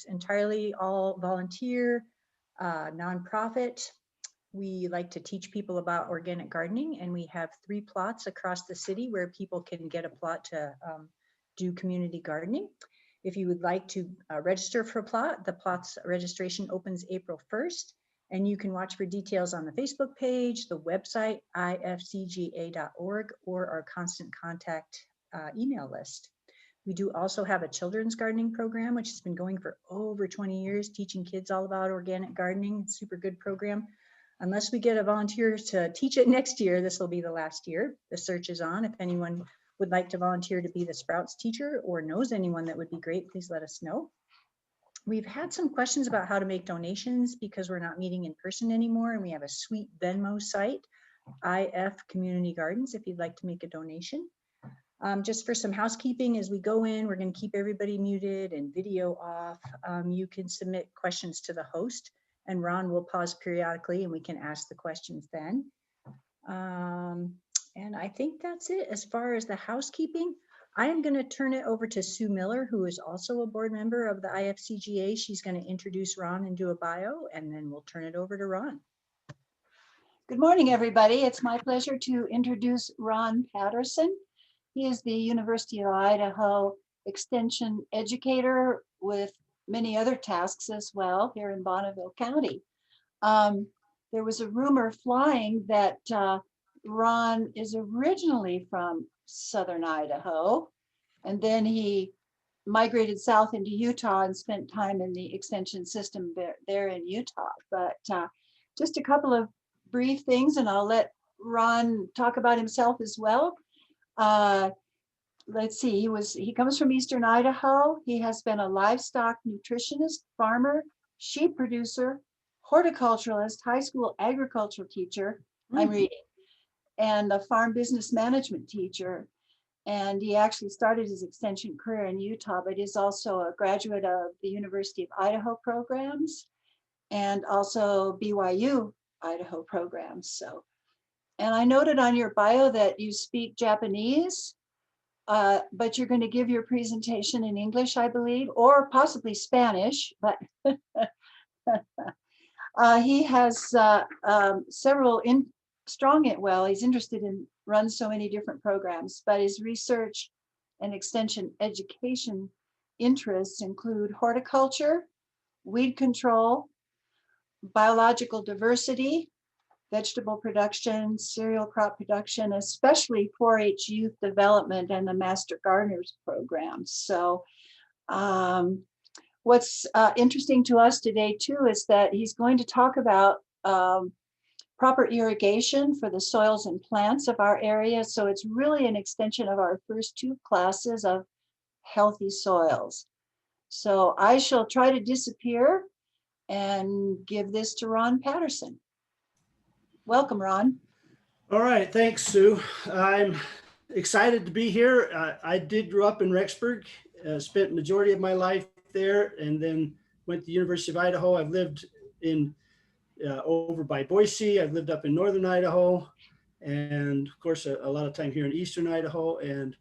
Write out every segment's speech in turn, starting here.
It's entirely all volunteer, nonprofit. We like to teach people about organic gardening, and we have 3 plots across the city where people can get a plot to do community gardening. If you would like to register for a plot, the plot's registration opens April 1st, and you can watch for details on the Facebook page, the website, ifcga.org, or our constant contact email list. We do also have a children's gardening program, which has been going for over 20 years, teaching kids all about organic gardening. It's a super good program. Unless we get a volunteer to teach it next year, this will be the last year. The search is on. If anyone would like to volunteer to be the Sprouts teacher or knows anyone that would be great, please let us know. We've had some questions about how to make donations because we're not meeting in person anymore, and we have a sweet Venmo site, IF Community Gardens, if you'd like to make a donation. Just for some housekeeping, as we go in, we're going to keep everybody muted and video off. You can submit questions to the host, and Ron will pause periodically and we can ask the questions then. And I think that's it as far as the housekeeping. I am going to turn it over to Sue Miller, who is also a board member of the IFCGA. She's going to introduce Ron and do a bio, and then we'll turn it over to Ron. Good morning, everybody. It's my pleasure to introduce Ron Patterson. He is the University of Idaho Extension educator with many other tasks as well here in Bonneville County. There was a rumor flying that Ron is originally from Southern Idaho, and then he migrated south into Utah and spent time in the extension system there in Utah. But just a couple of brief things, and I'll let Ron talk about himself as well. Let's see, he comes from Eastern Idaho. He has been a livestock nutritionist, farmer, sheep producer, horticulturalist, high school agricultural teacher, I'm reading, and a farm business management teacher. And he actually started his extension career in Utah, but is also a graduate of the University of Idaho programs and also BYU Idaho programs. So, and I noted on your bio that you speak Japanese, but you're going to give your presentation in English, I believe, or possibly Spanish, but he has several he's interested in, runs so many different programs, but his research and extension education interests include horticulture, weed control, biological diversity, vegetable production, cereal crop production, especially 4-H youth development and the Master Gardeners programs. So what's interesting to us today too is that he's going to talk about proper irrigation for the soils and plants of our area. So it's really an extension of our first 2 classes of healthy soils. So I shall try to disappear and give this to Ron Patterson. Welcome, Ron. All right, thanks, Sue. I'm excited to be here. I did grow up in Rexburg, spent the majority of my life there, and then went to the University of Idaho. I've lived in over by Boise. I've lived up in Northern Idaho, and of course, a lot of time here in Eastern Idaho. And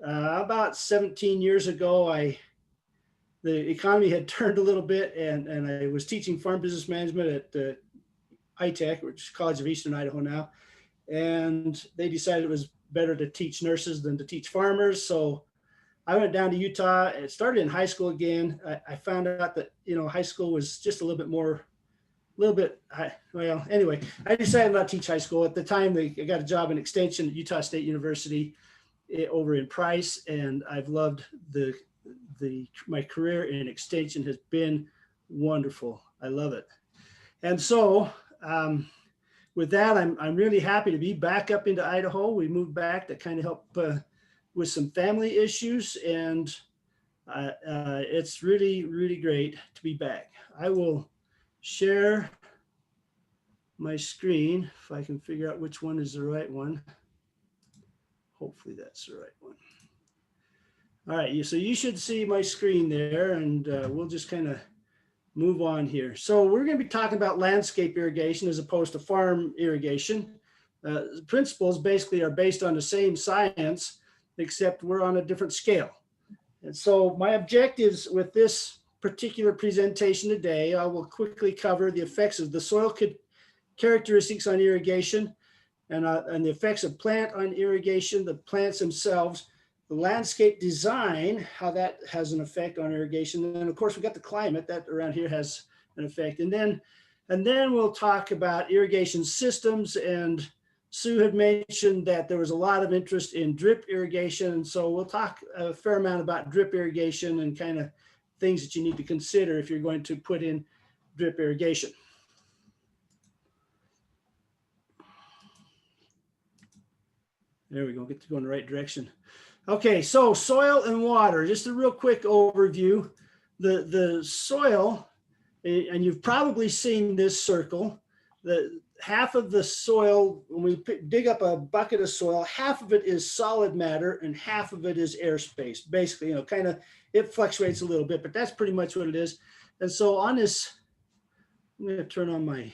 about 17 years ago, the economy had turned a little bit, and I was teaching farm business management at ITech, which is College of Eastern Idaho now. And they decided it was better to teach nurses than to teach farmers. So I went down to Utah and started in high school again. I found out that, high school was just a well, anyway, I decided not to teach high school. At the time, I got a job in extension at Utah State University over in Price. And I've loved my career in extension has been wonderful. I love it. And so with that, I'm really happy to be back up into Idaho. We moved back to kind of help with some family issues, and it's really, really great to be back. I will share my screen if I can figure out which one is the right one. Hopefully that's the right one. All right, so you should see my screen there, and we'll just kind of move on here. So we're going to be talking about landscape irrigation as opposed to farm irrigation. The principles basically are based on the same science, except we're on a different scale. And so my objectives with this particular presentation today, I will quickly cover the effects of the soil characteristics on irrigation and the effects of plant on irrigation, the plants themselves, the landscape design, how that has an effect on irrigation. And then of course we got the climate that around here has an effect. And then we'll talk about irrigation systems. And Sue had mentioned that there was a lot of interest in drip irrigation. And so we'll talk a fair amount about drip irrigation and kind of things that you need to consider if you're going to put in drip irrigation. There we go, get to go in the right direction. Okay, so soil and water, just a real quick overview. The soil, and you've probably seen this circle, the half of the soil, when we dig up a bucket of soil, half of it is solid matter and half of it is airspace. Basically, you know, kind of, it fluctuates a little bit, but that's pretty much what it is. And so on this, I'm going to turn on my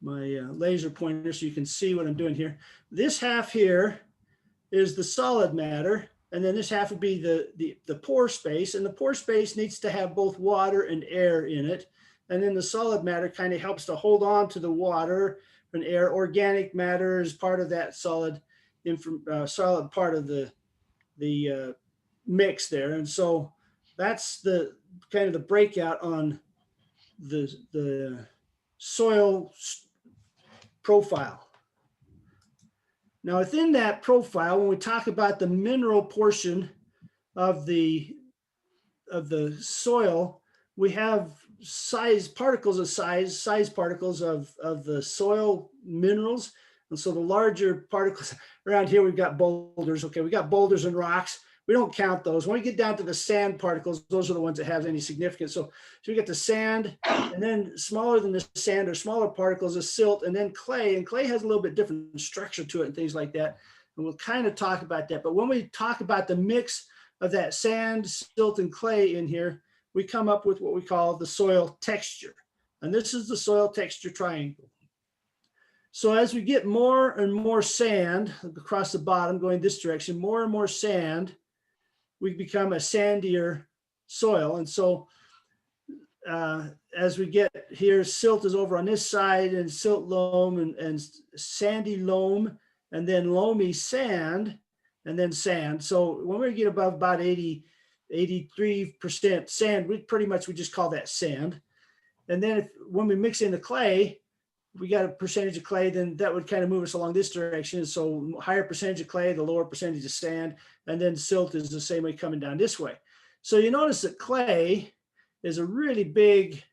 laser pointer so you can see what I'm doing here. This half here is the solid matter, and then this half would be the pore space, and the pore space needs to have both water and air in it. And then the solid matter kind of helps to hold on to the water and air. Organic matter is part of that solid part of the mix there. And so that's the kind of the breakout on the soil profile. Now within that profile, when we talk about the mineral portion of the soil, we have particles of size particles of the soil minerals. And so the larger particles around here, we've got boulders. Okay, we got boulders and rocks. We don't count those. When we get down to the sand particles, those are the ones that have any significance. So we get the sand, and then smaller than the sand or smaller particles of silt, and then clay. And clay has a little bit different structure to it and things like that. And we'll kind of talk about that. But when we talk about the mix of that sand, silt, and clay in here, we come up with what we call the soil texture. And this is the soil texture triangle. So as we get more and more sand across the bottom going this direction, more and more sand, we become a sandier soil. And so as we get here, silt is over on this side, and silt loam and sandy loam, and then loamy sand, and then sand. So when we get above about 83% sand, we just call that sand. And then when we mix in the clay, we got a percentage of clay, then that would kind of move us along this direction. So higher percentage of clay, the lower percentage of sand, and then silt is the same way coming down this way. So you notice that clay is a really big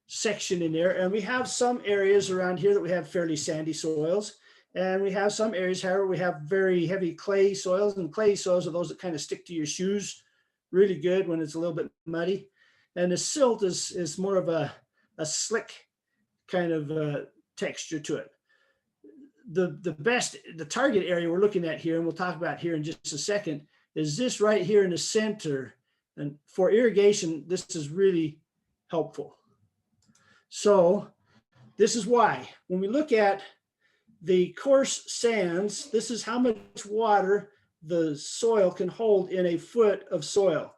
section in there. And we have some areas around here that we have fairly sandy soils. And we have some areas, however, we have very heavy clay soils, and clay soils are those that kind of stick to your shoes really good when it's a little bit muddy. And the silt is more of a slick kind of texture to it. The target area we're looking at here, and we'll talk about here in just a second, is this right here in the center. And for irrigation, this is really helpful. So this is why when we look at the coarse sands, this is how much water the soil can hold in a foot of soil.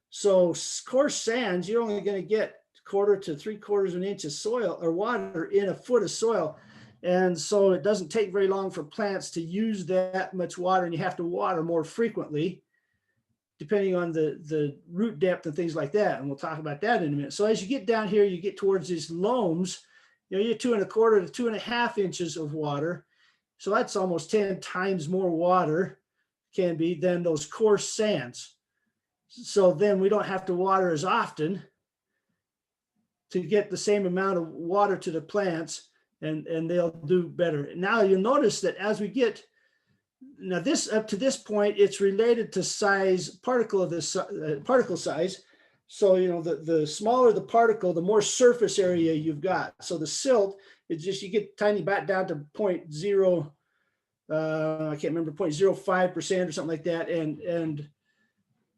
So coarse sands, you're only going to get 1/4 to 3/4 of an inch of soil or water in a foot of soil. And so it doesn't take very long for plants to use that much water, and you have to water more frequently depending on the root depth and things like that. And we'll talk about that in a minute. So as you get down here, you get towards these loams, you're 2 1/4 to 2.5 inches of water. So that's almost 10 times more water can be than those coarse sands. So then we don't have to water as often to get the same amount of water to the plants, and they'll do better. Now you'll notice that as we get, now this up to this point, it's related to size, particle size. So, the smaller the particle, the more surface area you've got. So the silt, it's just, you get tiny back down to 0.0, I can't remember, 0.05% or something like that. And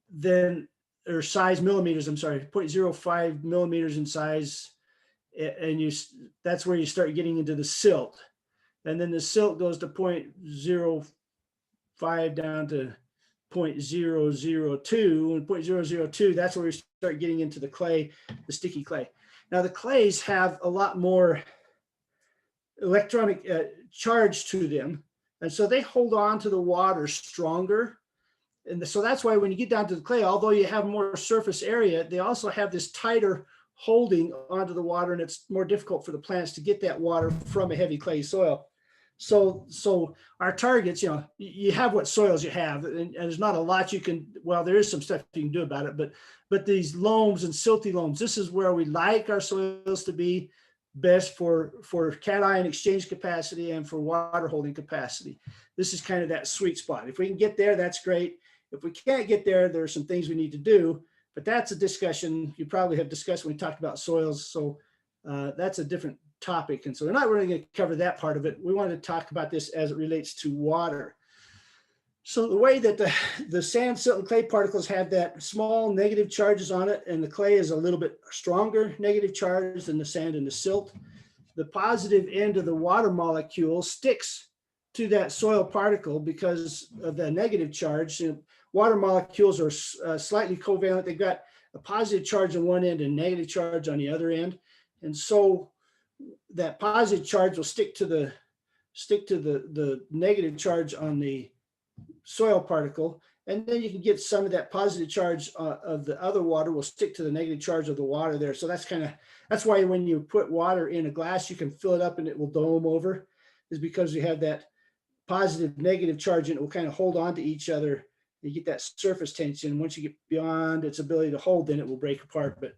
then, or size millimeters, I'm sorry, 0.05 millimeters in size. And that's where you start getting into the silt. And then the silt goes to 0.05 down to 0.002, and 0.002, that's where we start getting into the clay, the sticky clay. Now the clays have a lot more electronic charge to them, and so they hold on to the water stronger. And so that's why when you get down to the clay, although you have more surface area, they also have this tighter holding onto the water, and it's more difficult for the plants to get that water from a heavy clay soil. So our targets, you have what soils you have, and there's not a lot you can, well, there is some stuff you can do about it, but these loams and silty loams, this is where we like our soils to be best for cation exchange capacity and for water holding capacity. This is kind of that sweet spot. If we can get there, that's great. If we can't get there, there are some things we need to do, but that's a discussion you probably have discussed when we talked about soils. So that's a different topic. And so we're not really going to cover that part of it. We wanted to talk about this as it relates to water. So the way that the sand, silt, and clay particles have that small negative charges on it, and the clay is a little bit stronger negative charge than the sand and the silt, the positive end of the water molecule sticks to that soil particle because of the negative charge. Water molecules are slightly covalent. They've got a positive charge on one end and negative charge on the other end. And so that positive charge will stick to the negative charge on the soil particle, and then you can get some of that positive charge of the other water will stick to the negative charge of the water there. So that's why when you put water in a glass, you can fill it up and it will dome over, is because you have that positive negative charge and it will kind of hold on to each other. You get that surface tension. Once you get beyond its ability to hold, then it will break apart. But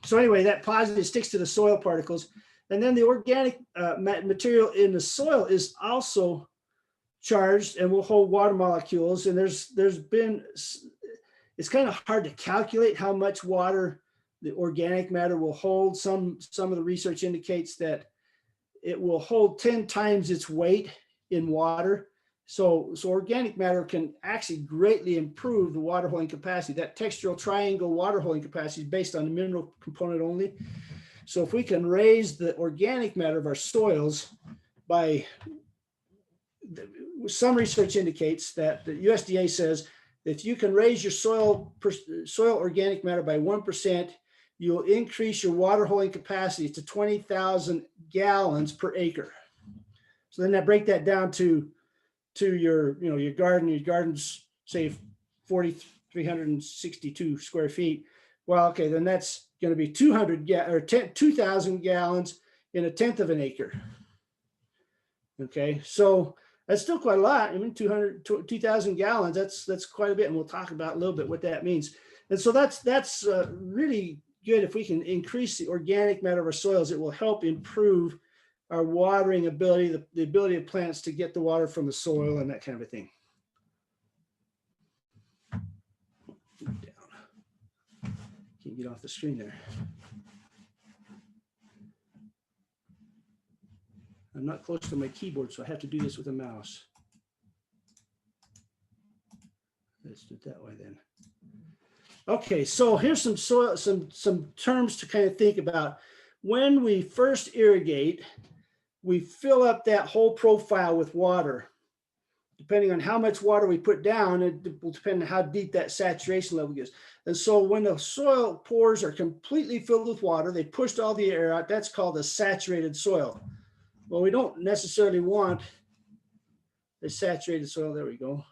so anyway, that positive sticks to the soil particles, and then the organic material in the soil is also charged and will hold water molecules. And it's kind of hard to calculate how much water the organic matter will hold. Some of the research indicates that it will hold 10 times its weight in water. So organic matter can actually greatly improve the water holding capacity. That textural triangle water holding capacity is based on the mineral component only. So if we can raise the organic matter of our soils by, some research indicates that the USDA says if you can raise your soil organic matter by 1%, you'll increase your water holding capacity to 20,000 gallons per acre. So then break that down to your garden. Your garden's say 4,362 square feet. Well, okay, then that's going to be 2,000 gallons in a tenth of an acre. Okay, so that's still quite a lot. I mean, 2,000 gallons, that's quite a bit. And we'll talk about a little bit what that means. And so that's really good. If we can increase the organic matter of our soils, it will help improve our watering ability, the ability of plants to get the water from the soil and that kind of a thing. Down. Can't get off the screen there. I'm not close to my keyboard, so I have to do this with a mouse. Let's do it that way then. Okay, so here's some terms to kind of think about. When we first irrigate, we fill up that whole profile with water. Depending on how much water we put down, it will depend on how deep that saturation level is. And so when the soil pores are completely filled with water, they pushed all the air out, that's called a saturated soil. Well, we don't necessarily want the saturated soil. There we go.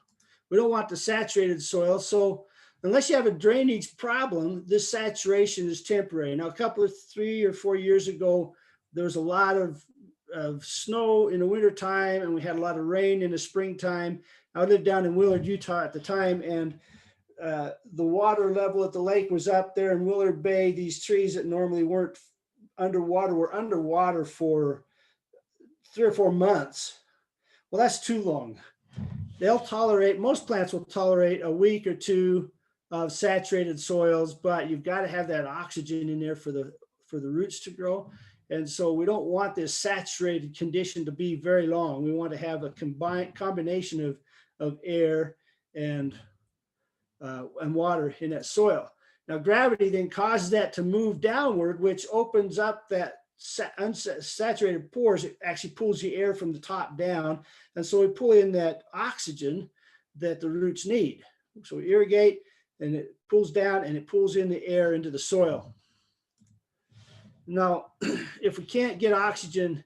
We don't want the saturated soil. So unless you have a drainage problem, this saturation is temporary. Now, 3 or 4 years ago, there was a lot of snow in the wintertime, and we had a lot of rain in the springtime. I lived down in Willard, Utah at the time, and the water level at the lake was up there in Willard Bay. These trees that normally weren't underwater were underwater for 3 or 4 months. Well, that's too long. Most plants will tolerate a week or two of saturated soils, but you've got to have that oxygen in there for the roots to grow. And so we don't want this saturated condition to be very long. We want to have a combination of air and water in that soil. Now, gravity then causes that to move downward, which opens up that unsaturated pores. It actually pulls the air from the top down. And so we pull in that oxygen, that the roots need. So we irrigate and it pulls down and it pulls in the air into the soil. Now, if we can't get oxygen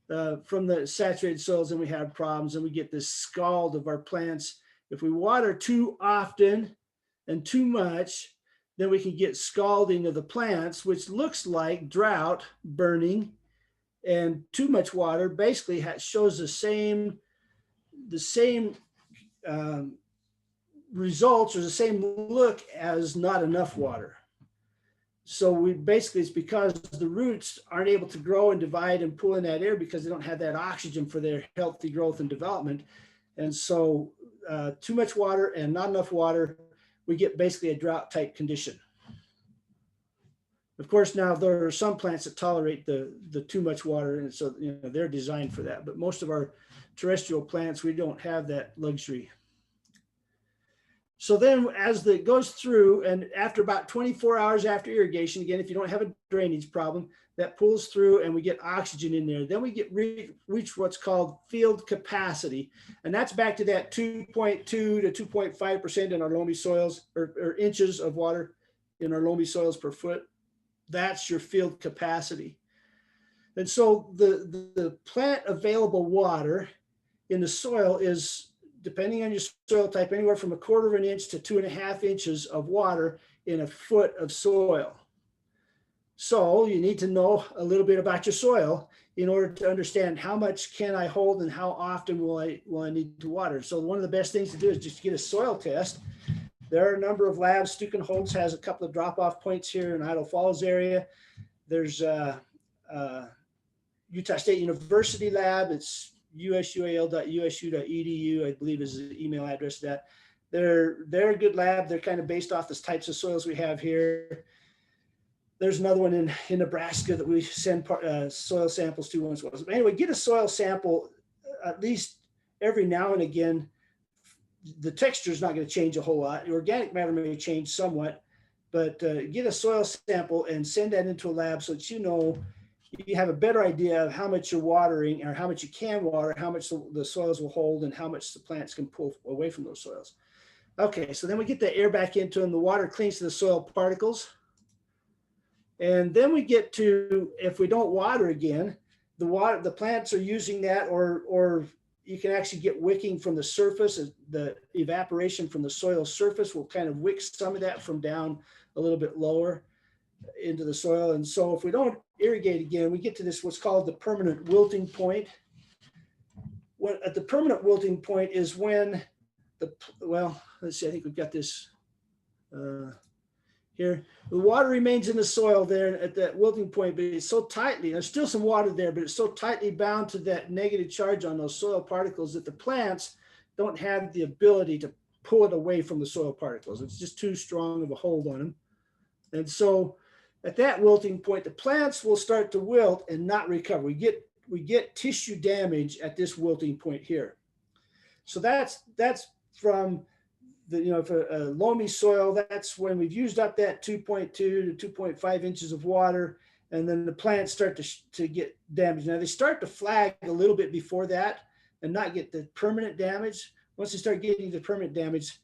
from the saturated soils, then we have problems and we get this scald of our plants. If we water too often and too much, then we can get scalding of the plants, which looks like drought, burning, and too much water basically shows the same results or the same look as not enough water. So we basically, it's because the roots aren't able to grow and divide and pull in that air because they don't have that oxygen for their healthy growth and development. And so too much water and not enough water, we get basically a drought type condition. Of course, now there are some plants that tolerate the too much water, and so they're designed for that. But most of our terrestrial plants, we don't have that luxury. So then as it goes through, and after about 24 hours after irrigation, again, if you don't have a drainage problem, that pulls through and we get oxygen in there. Then we get reach what's called field capacity. And that's back to that 2.2 to 2.5% in our loamy soils, or inches of water in our loamy soils per foot. That's your field capacity. And so the plant available water in the soil is, depending on your soil type, anywhere from 1/4 of an inch to 2.5 inches of water in a foot of soil. So you need to know a little bit about your soil in order to understand how much can I hold and how often will I need to water. So one of the best things to do is just get a soil test. There are a number of labs. Stukenholz has a couple of drop-off points here in Idaho Falls area. There's Utah State University lab. It's usual.usu.edu, I believe is the email address to that. They're a good lab. They're kind of based off the types of soils we have here. There's another one in Nebraska that we send soil samples to once in a while. Anyway, get a soil sample at least every now and again. The texture is not going to change a whole lot. The organic matter may change somewhat, but get a soil sample and send that into a lab so that you have a better idea of how much you're watering or how much you can water, how much the soils will hold, and how much the plants can pull away from those soils. Okay, so then we get the air back into them. The water cleans the soil particles. And then we get to, if we don't water again, the plants are using that, or you can actually get wicking from the surface. The evaporation from the soil surface will kind of wick some of that from down a little bit lower into the soil. And so if we don't irrigate again, we get to this, what's called the permanent wilting point. At the permanent wilting point is when let's see, I think we've got this here. The water remains in the soil there at that wilting point, but it's so tightly, there's still some water there, but it's so tightly bound to that negative charge on those soil particles that the plants don't have the ability to pull it away from the soil particles. It's just too strong of a hold on them. And so at that wilting point, the plants will start to wilt and not recover. We get tissue damage at this wilting point here. So that's from for a loamy soil, that's when we've used up that 2.2 to 2.5 inches of water, and then the plants start to get damaged. Now they start to flag a little bit before that and not get the permanent damage. Once they start getting the permanent damage,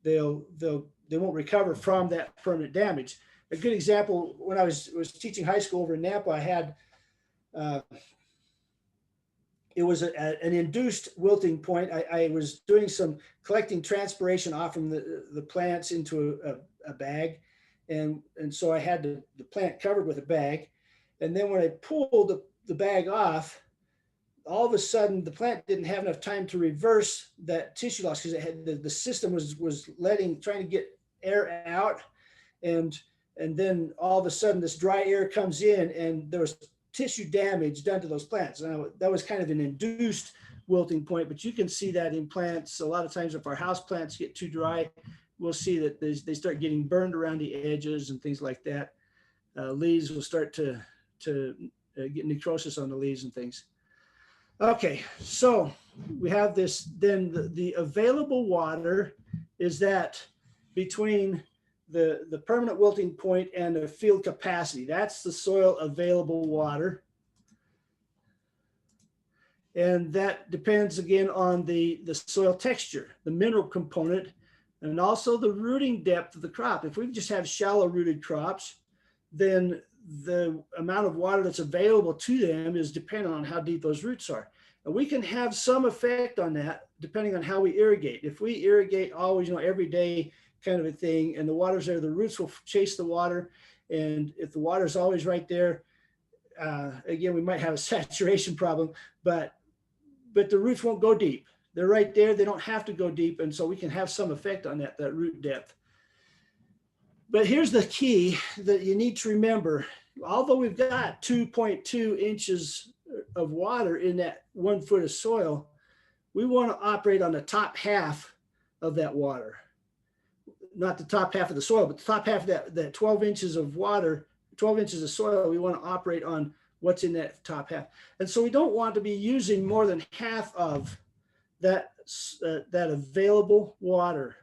they won't recover from that permanent damage. A good example, when I was teaching high school over in Nampa, I had it was an induced wilting point. I was doing some collecting transpiration off from the plants into a bag. And so I had the plant covered with a bag. And then when I pulled the bag off, all of a sudden the plant didn't have enough time to reverse that tissue loss because it had the system was trying to get air out. And then all of a sudden this dry air comes in and there was tissue damage done to those plants. Now that was kind of an induced wilting point, but you can see that in plants. A lot of times if our house plants get too dry, we'll see that they start getting burned around the edges and things like that. Leaves will start to get necrosis on the leaves and things. Okay, so we have this, then the available water is that between the permanent wilting point and the field capacity. That's the soil available water. And that depends again on the soil texture, the mineral component, and also the rooting depth of the crop. If we just have shallow rooted crops, then the amount of water that's available to them is dependent on how deep those roots are. And we can have some effect on that depending on how we irrigate. If we irrigate always, every day kind of a thing, and the water's there, the roots will chase the water. And if the water's always right there, again, we might have a saturation problem, but the roots won't go deep. They're right there. They don't have to go deep. And so we can have some effect on that root depth. But here's the key that you need to remember. Although we've got 2.2 inches of water in that 1 foot of soil, we want to operate on the top half of that water. Not the top half of the soil, but the top half of that 12 inches of water, 12 inches of soil, we want to operate on what's in that top half. And so we don't want to be using more than half of that available water.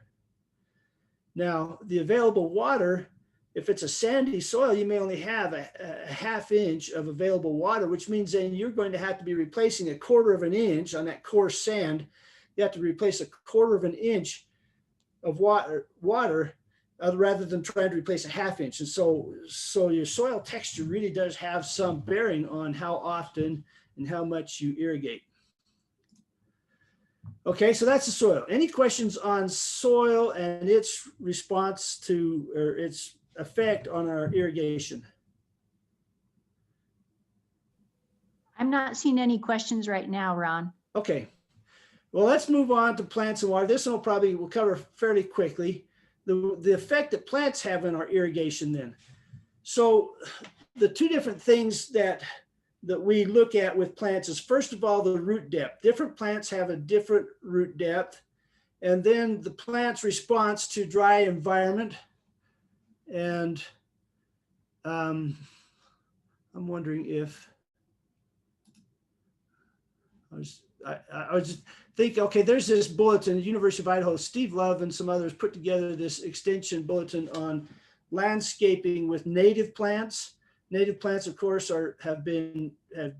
Now, the available water, if it's a sandy soil, you may only have a ½ inch of available water, which means then you're going to have to be replacing 1/4 inch on that coarse sand. You have to replace 1/4 inch of water rather than trying to replace a ½ inch. And so your soil texture really does have some bearing on how often and how much you irrigate. Okay, so that's the soil. Any questions on soil and its response to, or its effect on our irrigation? I'm not seeing any questions right now, Ron. Okay, well, let's move on to plants and water. This one we'll cover fairly quickly. The effect that plants have in our irrigation then. So the two different things that we look at with plants is, first of all, the root depth. Different plants have a different root depth. And then the plant's response to dry environment. And I'm wondering if, I was just thinking, okay, there's this bulletin, the University of Idaho, Steve Love and some others put together this extension bulletin on landscaping with native plants. Native plants, of course, have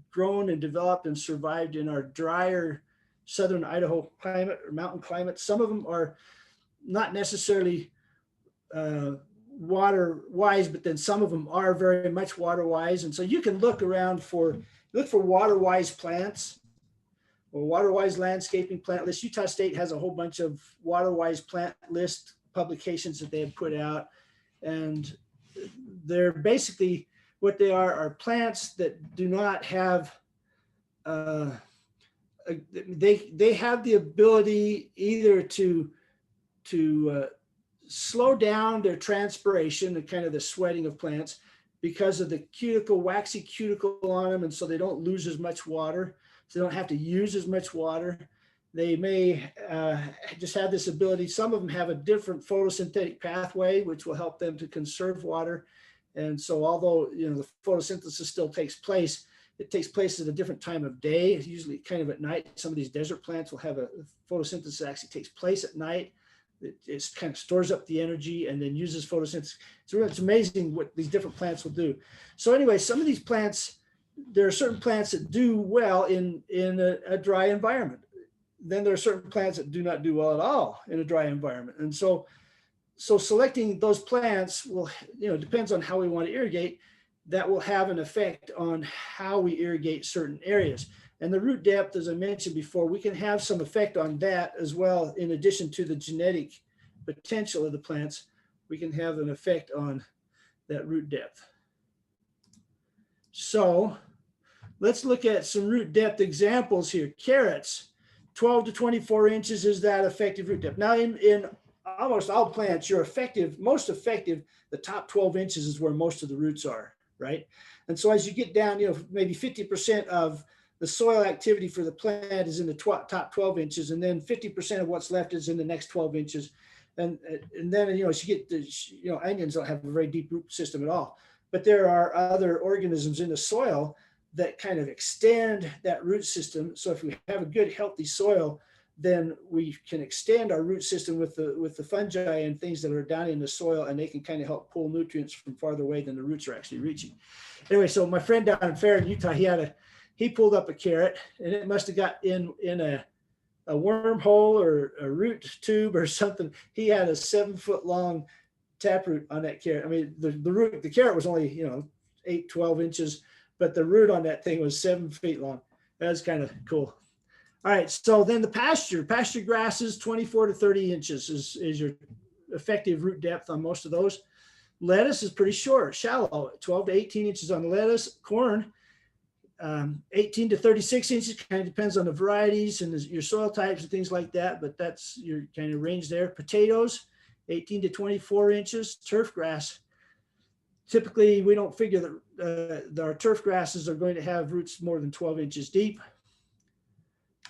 grown and developed and survived in our drier southern Idaho climate or mountain climate. Some of them are not necessarily water wise, but then some of them are very much water wise. And so you can look around for water wise plants or water wise landscaping plant list. Utah State has a whole bunch of water wise plant list publications that they have put out. And they're basically, what they are plants that do not have, they have the ability either to slow down their transpiration and kind of the sweating of plants because of the cuticle, waxy cuticle on them. And so they don't lose as much water. So they don't have to use as much water. They may just have this ability. Some of them have a different photosynthetic pathway, which will help them to conserve water. And so although, the photosynthesis still takes place, it takes place at a different time of day. It's usually kind of at night. Some of these desert plants will have a photosynthesis that actually takes place at night. It kind of stores up the energy and then uses photosynthesis. So it's amazing what these different plants will do. So anyway, some of these plants, there are certain plants that do well in a dry environment. Then there are certain plants that do not do well at all in a dry environment. And so selecting those plants will, depends on how we want to irrigate, that will have an effect on how we irrigate certain areas. And the root depth, as I mentioned before, we can have some effect on that as well. In addition to the genetic potential of the plants, we can have an effect on that root depth. So let's look at some root depth examples here. Carrots, 12 to 24 inches is that effective root depth. Now in almost all plants, most effective, the top 12 inches is where most of the roots are, right? And so as you get down, maybe 50% of the soil activity for the plant is in the top 12 inches, and then 50% of what's left is in the next 12 inches. And then, as you get to, onions don't have a very deep root system at all, but there are other organisms in the soil that kind of extend that root system. So if we have a good, healthy soil, then we can extend our root system with the fungi and things that are down in the soil, and they can kind of help pull nutrients from farther away than the roots are actually reaching. Anyway, so my friend down in Farron, Utah, he had he pulled up a carrot, and it must have got in a wormhole or a root tube or something. He had a 7-foot long taproot on that carrot. I mean, the carrot was only, 8, 12 inches, but the root on that thing was 7 feet long. That's kind of cool. All right, so then the pasture grasses, 24 to 30 inches is your effective root depth on most of those. Lettuce is pretty short, shallow, 12 to 18 inches on the lettuce. Corn, 18 to 36 inches, kind of depends on the varieties and your soil types and things like that, but that's your kind of range there. Potatoes, 18 to 24 inches. Turf grass, typically we don't figure that our turf grasses are going to have roots more than 12 inches deep.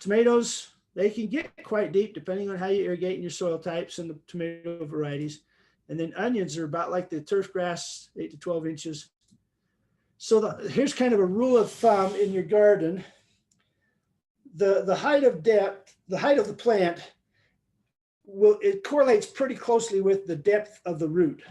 Tomatoes, they can get quite deep depending on how you irrigate and your soil types and the tomato varieties. And then onions are about like the turf grass, 8 to 12 inches. So here's kind of a rule of thumb in your garden. The height of depth, the height of the plant, it correlates pretty closely with the depth of the root.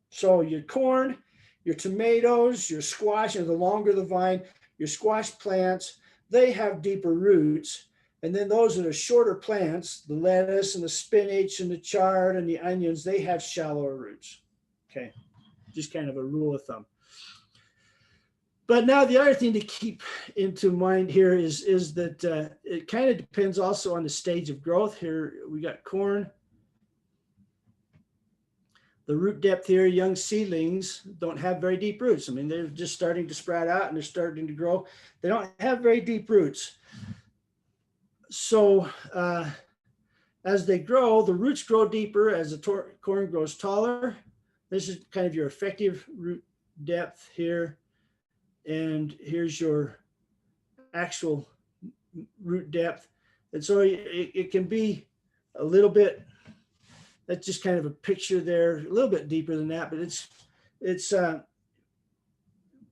So your corn, your tomatoes, your squash, and the longer the vine, your squash plants, they have deeper roots. And then those that are shorter plants, the lettuce and the spinach and the chard and the onions, they have shallower roots. Okay, just kind of a rule of thumb. But now the other thing to keep into mind here is that it kind of depends also on the stage of growth. Here we got corn. The root depth here, young seedlings don't have very deep roots. I mean, they're just starting to sprout out and they're starting to grow. They don't have very deep roots. So as they grow, the roots grow deeper as the corn grows taller. This is kind of your effective root depth here. And here's your actual root depth. And so it can be a little bit, that's just kind of a picture there, a little bit deeper than that, but it's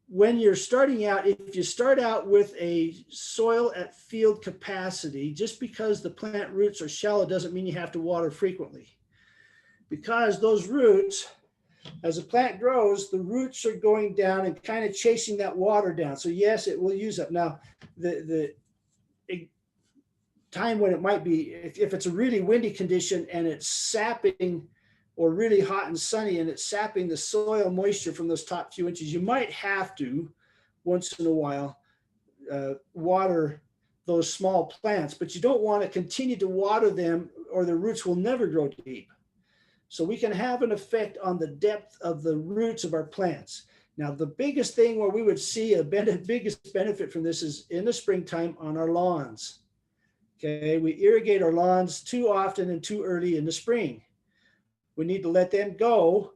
when you're starting out, if you start out with a soil at field capacity, just because the plant roots are shallow doesn't mean you have to water frequently. Because those roots, as the plant grows, the roots are going down and kind of chasing that water down. So yes, it will use up. Now, the time when it might be, if it's a really windy condition and it's sapping, or really hot and sunny and it's sapping the soil moisture from those top few inches, you might have to, once in a while, water those small plants, but you don't want to continue to water them or the roots will never grow deep. So we can have an effect on the depth of the roots of our plants. Now, the biggest thing where we would see biggest benefit from this is in the springtime on our lawns. Okay, we irrigate our lawns too often and too early in the spring. We need to let them go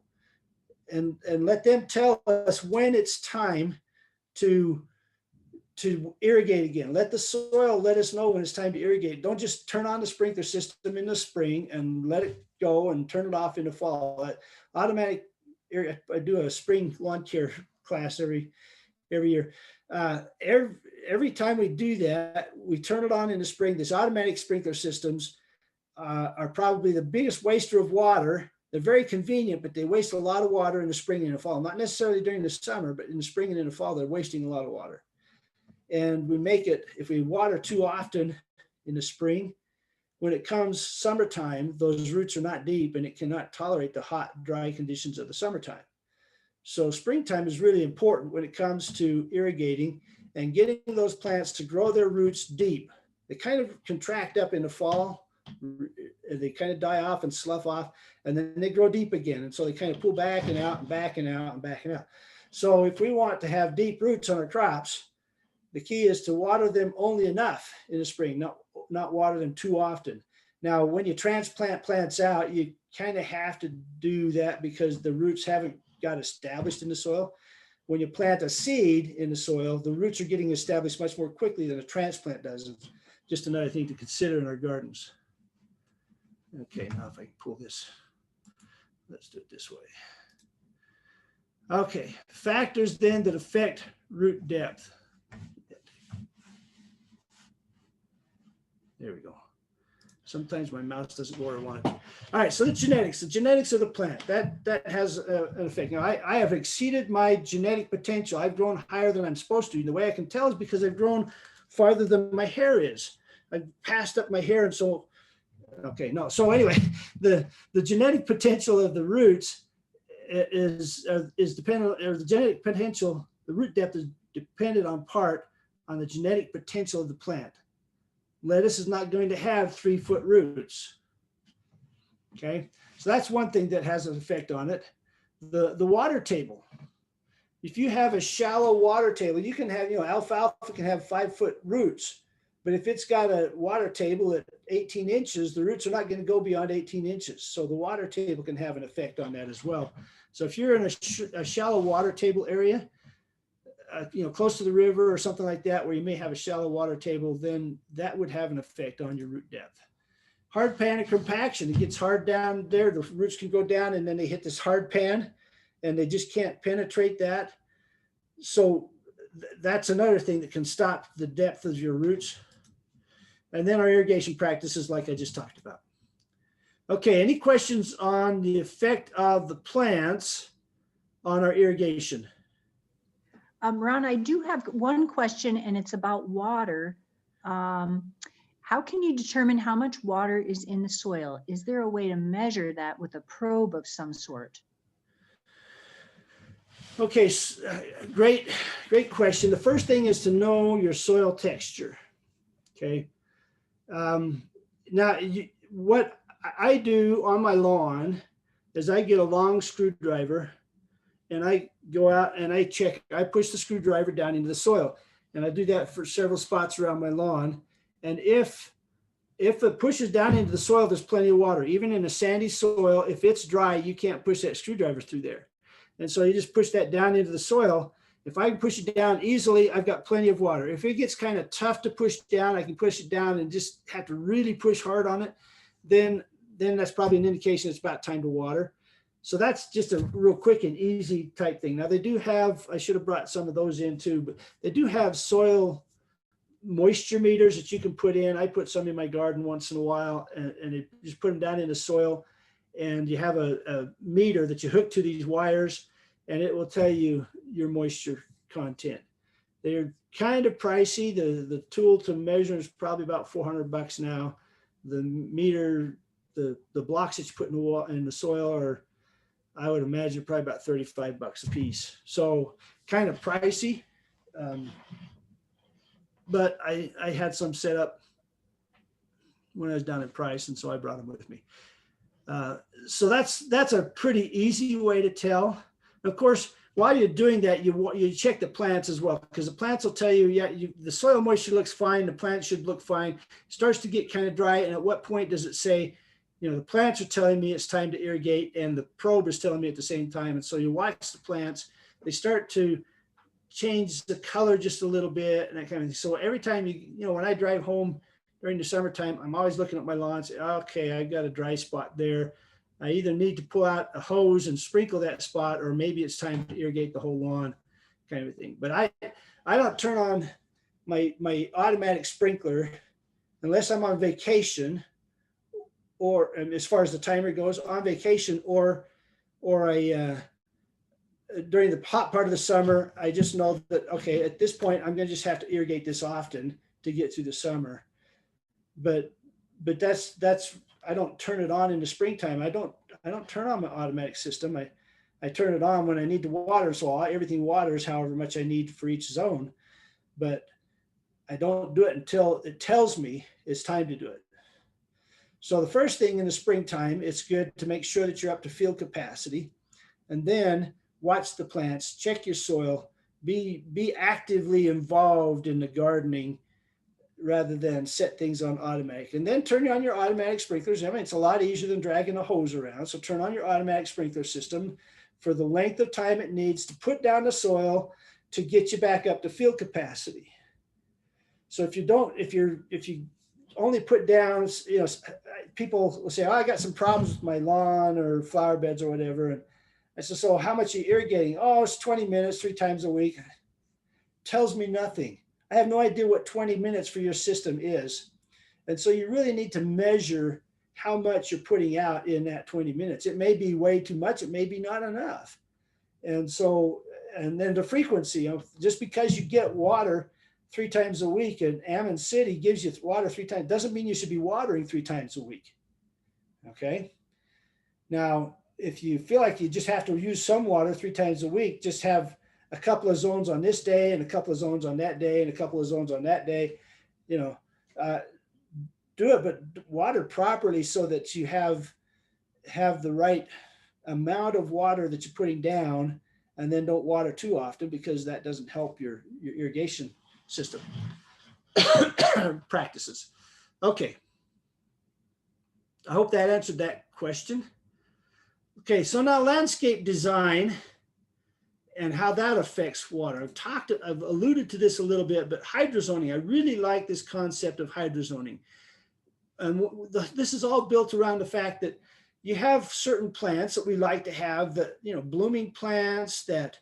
and let them tell us when it's time to irrigate again. Let the soil let us know when it's time to irrigate. Don't just turn on the sprinkler system in the spring and let it go and turn it off in the fall. Automatic, I do a spring lawn care class every year. Every time we do that, we turn it on in the spring. These automatic sprinkler systems are probably the biggest waster of water. They're very convenient, but they waste a lot of water in the spring and the fall. Not necessarily during the summer, but in the spring and in the fall, they're wasting a lot of water. And we make it, if we water too often in the spring, when it comes summertime, those roots are not deep and it cannot tolerate the hot, dry conditions of the summertime. So springtime is really important when it comes to irrigating and getting those plants to grow their roots deep. They kind of contract up in the fall. They kind of die off and slough off, and then they grow deep again. And so they kind of pull back and out and back and out and back and out. So if we want to have deep roots on our crops, the key is to water them only enough in the spring, not water them too often. Now, when you transplant plants out, you kind of have to do that because the roots haven't got established in the soil. When you plant a seed in the soil, the roots are getting established much more quickly than a transplant does. It's just another thing to consider in our gardens. Okay, now if I can pull this, let's do it this way. Okay, factors then that affect root depth. There we go. Sometimes my mouse doesn't go where I want it. All right, so the genetics of the plant, that has an effect. Now, I have exceeded my genetic potential. I've grown higher than I'm supposed to. And the way I can tell is because I've grown farther than my hair is. I've passed up my hair, and so, okay, no. So anyway, the genetic potential of the roots is dependent, or the genetic potential, the root depth is dependent on part on the genetic potential of the plant. Lettuce is not going to have 3-foot roots. Okay, so that's one thing that has an effect on it. The water table. If you have a shallow water table, you can have, alfalfa can have 5-foot roots, but if it's got a water table at 18 inches, the roots are not going to go beyond 18 inches. So the water table can have an effect on that as well. So if you're in a shallow water table area, close to the river or something like that, where you may have a shallow water table, then that would have an effect on your root depth. Hard pan and compaction. It gets hard down there. The roots can go down and then they hit this hard pan and they just can't penetrate that. So that's another thing that can stop the depth of your roots. And then our irrigation practices, like I just talked about. Okay, any questions on the effect of the plants on our irrigation? Ron, I do have one question, and it's about water. How can you determine how much water is in the soil? Is there a way to measure that with a probe of some sort? Okay, great question. The first thing is to know your soil texture. Okay. Now, what I do on my lawn is I get a long screwdriver and I go out and I push the screwdriver down into the soil. And I do that for several spots around my lawn. And if it pushes down into the soil, there's plenty of water. Even in a sandy soil, if it's dry, you can't push that screwdriver through there. And so you just push that down into the soil. If I can push it down easily, I've got plenty of water. If it gets kind of tough to push down, I can push it down and just have to really push hard on it. Then that's probably an indication it's about time to water. So that's just a real quick and easy type thing. Now they do have, I should have brought some of those in too, but they do have soil moisture meters that you can put in. I put some in my garden once in a while and it just put them down in the soil. And you have a meter that you hook to these wires and it will tell you your moisture content. They're kind of pricey. The tool to measure is probably about $400 now. The meter, the blocks that you put in the soil are, I would imagine, probably about $35 a piece. So kind of pricey. But I had some set up when I was down in Price, and so I brought them with me. So that's a pretty easy way to tell. Of course, while you're doing that, you check the plants as well, because the plants will tell you, yeah, the soil moisture looks fine, the plant should look fine. It starts to get kind of dry, and at what point does it say, the plants are telling me it's time to irrigate, and the probe is telling me at the same time. And so you watch the plants, they start to change the color just a little bit and that kind of thing. So every time when I drive home during the summertime, I'm always looking at my lawn and say, okay, I got a dry spot there. I either need to pull out a hose and sprinkle that spot, or maybe it's time to irrigate the whole lawn, kind of thing. But I don't turn on my automatic sprinkler unless I'm on vacation, or as far as the timer goes, on vacation, or during the hot part of the summer. I just know that, okay, at this point, I'm going to just have to irrigate this often to get through the summer. But that's I don't turn it on in the springtime. I don't turn on my automatic system. I turn it on when I need to water. So everything waters however much I need for each zone, but I don't do it until it tells me it's time to do it. So the first thing in the springtime, it's good to make sure that you're up to field capacity, and then watch the plants, check your soil, be actively involved in the gardening rather than set things on automatic. And then turn on your automatic sprinklers. I mean, it's a lot easier than dragging a hose around. So turn on your automatic sprinkler system for the length of time it needs to put down the soil to get you back up to field capacity. So if you only put down, people will say, oh, I got some problems with my lawn or flower beds or whatever. And I said, so how much are you irrigating? Oh, it's 20 minutes, 3 times a week. Tells me nothing. I have no idea what 20 minutes for your system is. And so you really need to measure how much you're putting out in that 20 minutes. It may be way too much, it may be not enough. And so, and then the frequency of, just because you get water 3 times a week and Ammon City gives you water 3 times, doesn't mean you should be watering 3 times a week. Okay. Now, if you feel like you just have to use some water 3 times a week, just have a couple of zones on this day and a couple of zones on that day and a couple of zones on that day, you know, do it, but water properly so that you have the right amount of water that you're putting down, and then don't water too often because that doesn't help your irrigation system practices. Okay. I hope that answered that question. Okay, so now landscape design and how that affects water. I've alluded to this a little bit, but hydrozoning, I really like this concept of hydrozoning. And this is all built around the fact that you have certain plants that we like to have, that, you know, blooming plants that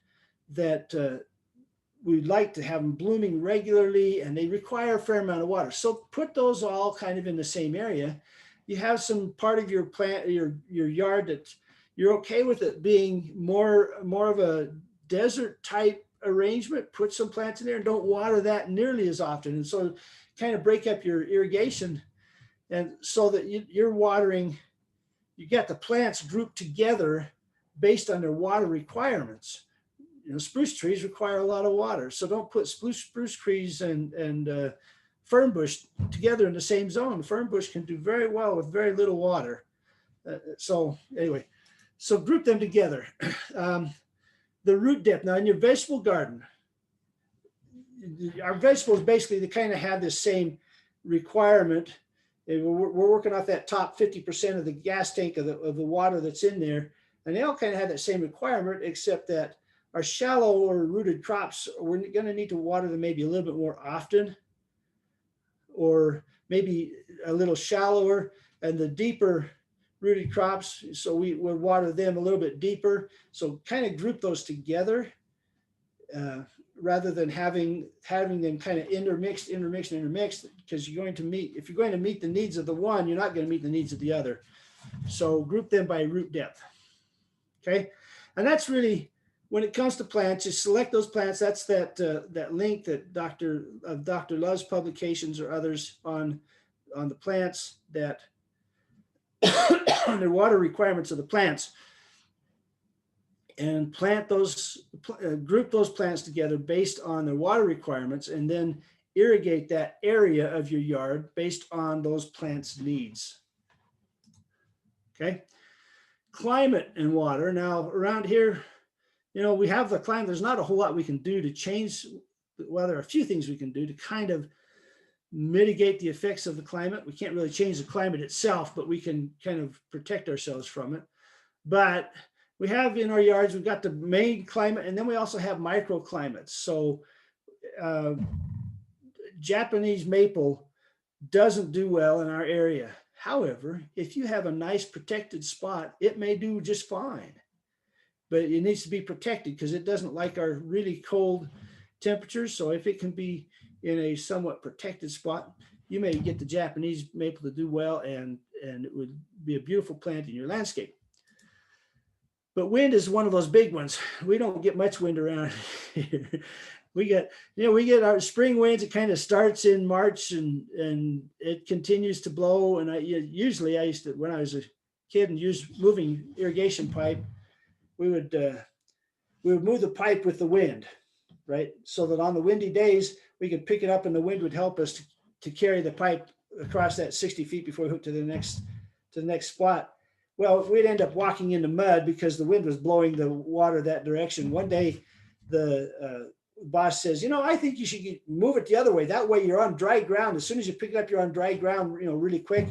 we'd like to have them blooming regularly, and they require a fair amount of water. So put those all kind of in the same area. You have some part of your plant, your yard that you're okay with it being more of a desert type arrangement. Put some plants in there and don't water that nearly as often. And so kind of break up your irrigation, and so that you're watering, you got the plants grouped together based on their water requirements. You know, spruce trees require a lot of water, so don't put spruce trees and fern bush together in the same zone. Fern bush can do very well with very little water. So anyway, so group them together. The root depth. Now in your vegetable garden, our vegetables basically, they kind of have this same requirement. We're working off that top 50% of the gas tank of the water that's in there. And they all kind of have that same requirement, except that our shallow or rooted crops, we're going to need to water them maybe a little bit more often, or maybe a little shallower. And the deeper rooted crops, so we would water them a little bit deeper. So kind of group those together rather than having them kind of intermixed, because you're going to meet, if you're going to meet the needs of the one, you're not going to meet the needs of the other. So group them by root depth. Okay. And that's really, when it comes to plants, you select those plants. That's that link that Dr. Love's publications or others on the plants, that on their water requirements of the plants, and plant those, group those plants together based on their water requirements, and then irrigate that area of your yard based on those plants' needs. Okay. Climate and water. Now around here, you know, we have the climate. There's not a whole lot we can do to change. Well, there are a few things we can do to kind of mitigate the effects of the climate. We can't really change the climate itself, but we can kind of protect ourselves from it. But we have in our yards, we've got the main climate, and then we also have microclimates. So Japanese maple doesn't do well in our area. However, if you have a nice protected spot, it may do just fine, but it needs to be protected because it doesn't like our really cold temperatures. So if it can be in a somewhat protected spot, you may get the Japanese maple to do well, and it would be a beautiful plant in your landscape. But wind is one of those big ones. We don't get much wind around here. We get our spring winds. It kind of starts in March and it continues to blow. And I used to, when I was a kid and used moving irrigation pipe, we would move the pipe with the wind, right? So that on the windy days, we could pick it up and the wind would help us to carry the pipe across that 60 feet before we hooked to the next spot. Well, we'd end up walking in the mud because the wind was blowing the water that direction. One day, the boss says, I think you should move it the other way. That way you're on dry ground. As soon as you pick it up, you're on dry ground, really quick.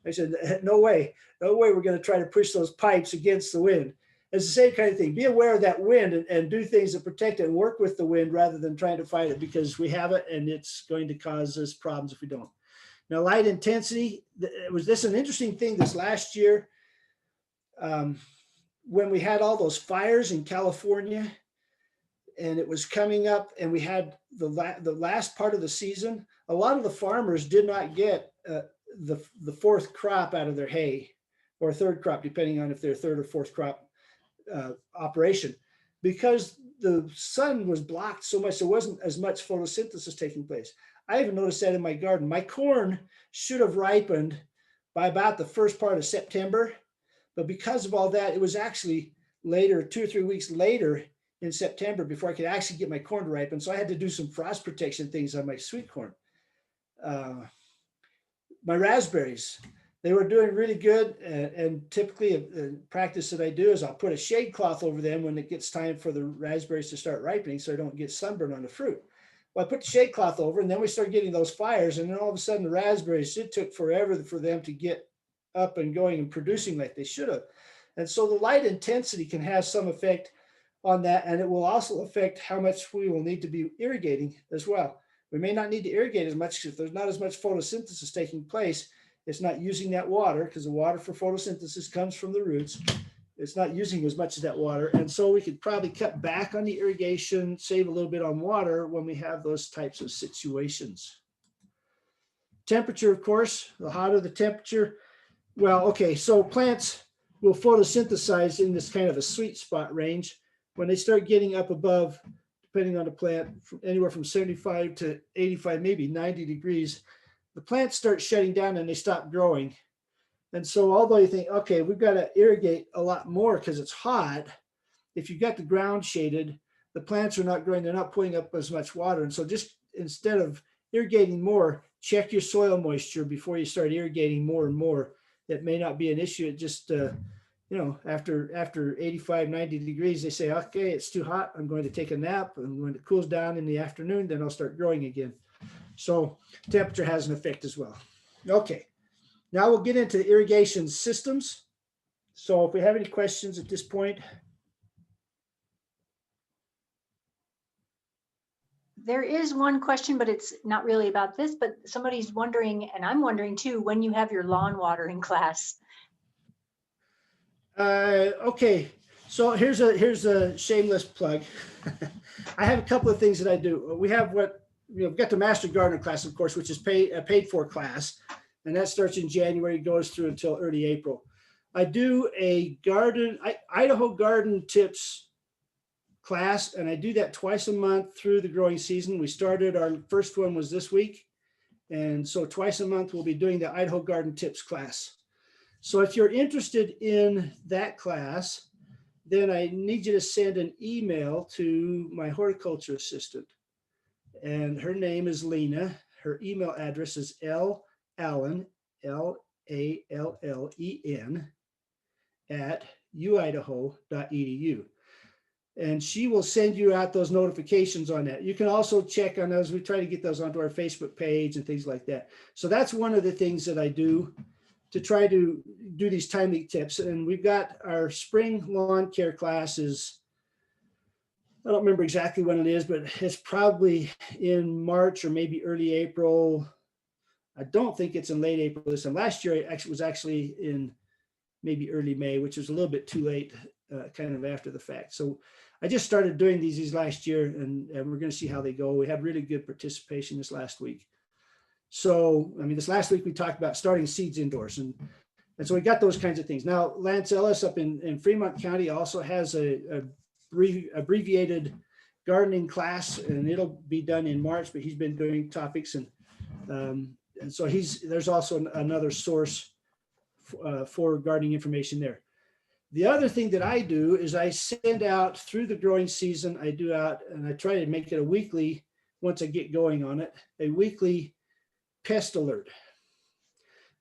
I said, no way we're going to try to push those pipes against the wind. It's the same kind of thing. Be aware of that wind and do things that protect it and work with the wind rather than trying to fight it, because we have it and it's going to cause us problems if we don't. Now, light intensity, this an interesting thing this last year. When we had all those fires in California and it was coming up and we had the last part of the season, a lot of the farmers did not get the fourth crop out of their hay, or third crop, depending on if they're third or fourth crop operation, because the sun was blocked so much, there wasn't as much photosynthesis taking place. I even noticed that in my garden. My corn should have ripened by about the first part of September, but because of all that, it was actually later, 2 or 3 weeks later in September before I could actually get my corn to ripen. So I had to do some frost protection things on my sweet corn. My raspberries, they were doing really good. And typically a practice that I do is I'll put a shade cloth over them when it gets time for the raspberries to start ripening so I don't get sunburn on the fruit. Well, I put the shade cloth over, and then we start getting those fires. And then all of a sudden the raspberries, it took forever for them to get up and going and producing like they should have. And so the light intensity can have some effect on that. And it will also affect how much we will need to be irrigating as well. We may not need to irrigate as much if there's not as much photosynthesis taking place. It's not using that water, because the water for photosynthesis comes from the roots. It's not using as much of that water. And so we could probably cut back on the irrigation, save a little bit on water when we have those types of situations. Temperature, of course, the hotter the temperature. Well, okay, so plants will photosynthesize in this kind of a sweet spot range. When they start getting up above, depending on the plant, anywhere from 75 to 85, maybe 90 degrees, the plants start shutting down and they stop growing. And so although you think, okay, we've got to irrigate a lot more because it's hot, if you've got the ground shaded, the plants are not growing, they're not pulling up as much water. And so just instead of irrigating more, check your soil moisture before you start irrigating more and more. It may not be an issue. It just, after 85, 90 degrees, they say, okay, it's too hot. I'm going to take a nap. And when it cools down in the afternoon, then I'll start growing again. So temperature has an effect as well. Okay. Now we'll get into the irrigation systems. So if we have any questions at this point. There is one question, but it's not really about this, but somebody's wondering, and I'm wondering too, when you have your lawn watering class. Okay, so here's a shameless plug. I have a couple of things that I do. We have we've got the Master Gardener class, of course, which is a paid for class. And that starts in January, goes through until early April. I do a Idaho garden tips class, and I do that twice a month through the growing season. We started, our first one was this week. And so twice a month, we'll be doing the Idaho garden tips class. So if you're interested in that class, then I need you to send an email to my horticulture assistant. And her name is Lena. Her email address is Allen, Allen, at uidaho.edu. And she will send you out those notifications on that. You can also check on those. We try to get those onto our Facebook page and things like that. So that's one of the things that I do to try to do these timely tips. And we've got our spring lawn care classes. I don't remember exactly when it is, but it's probably in March or maybe early April. I don't think it's in late April this time. Last year it was actually in maybe early May, which was a little bit too late, kind of after the fact. So I just started doing these last year, and we're going to see how they go. We had really good participation this last week. So, I mean, this last week we talked about starting seeds indoors, and so we got those kinds of things. Now, Lance Ellis up in Fremont County also has a abbreviated gardening class, and it'll be done in March, but he's been doing topics, and so there's also another source for gardening information there. The other thing that I do is I send out through the growing season, and I try to make it a weekly, once I get going on it, a weekly pest alert.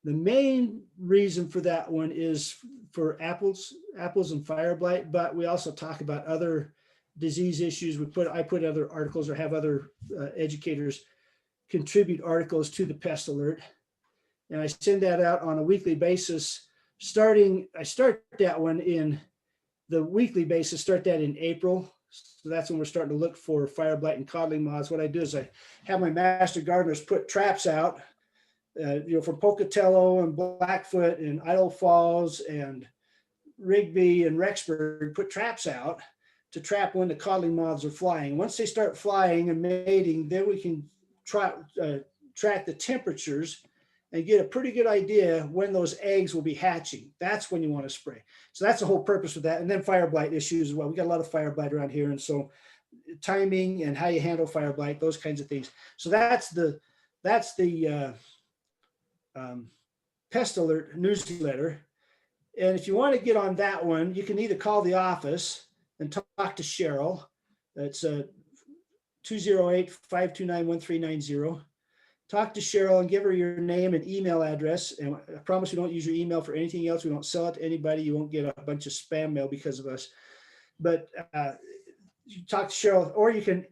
The main reason for that one is for apples and fire blight, but we also talk about other disease issues. I put other articles, or have other educators contribute articles to the pest alert. And I send that out on a weekly basis. I start that one in the weekly basis, start that in April. So that's when we're starting to look for fire blight and codling moths. What I do is I have my master gardeners put traps out, for Pocatello and Blackfoot and Idaho Falls and Rigby and Rexburg, put traps out to trap when the codling moths are flying. Once they start flying and mating, then we can track the temperatures and get a pretty good idea when those eggs will be hatching. That's when you want to spray. So that's the whole purpose of that. And then fire blight issues as well. We got a lot of fire blight around here. And so timing and how you handle fire blight, those kinds of things. So that's the pest alert newsletter. And if you want to get on that one, you can either call the office and talk to Cheryl. That's 208-529-1390. Talk to Cheryl and give her your name and email address. And I promise we don't use your email for anything else. We don't sell it to anybody. You won't get a bunch of spam mail because of us. But you talk to Cheryl, or you can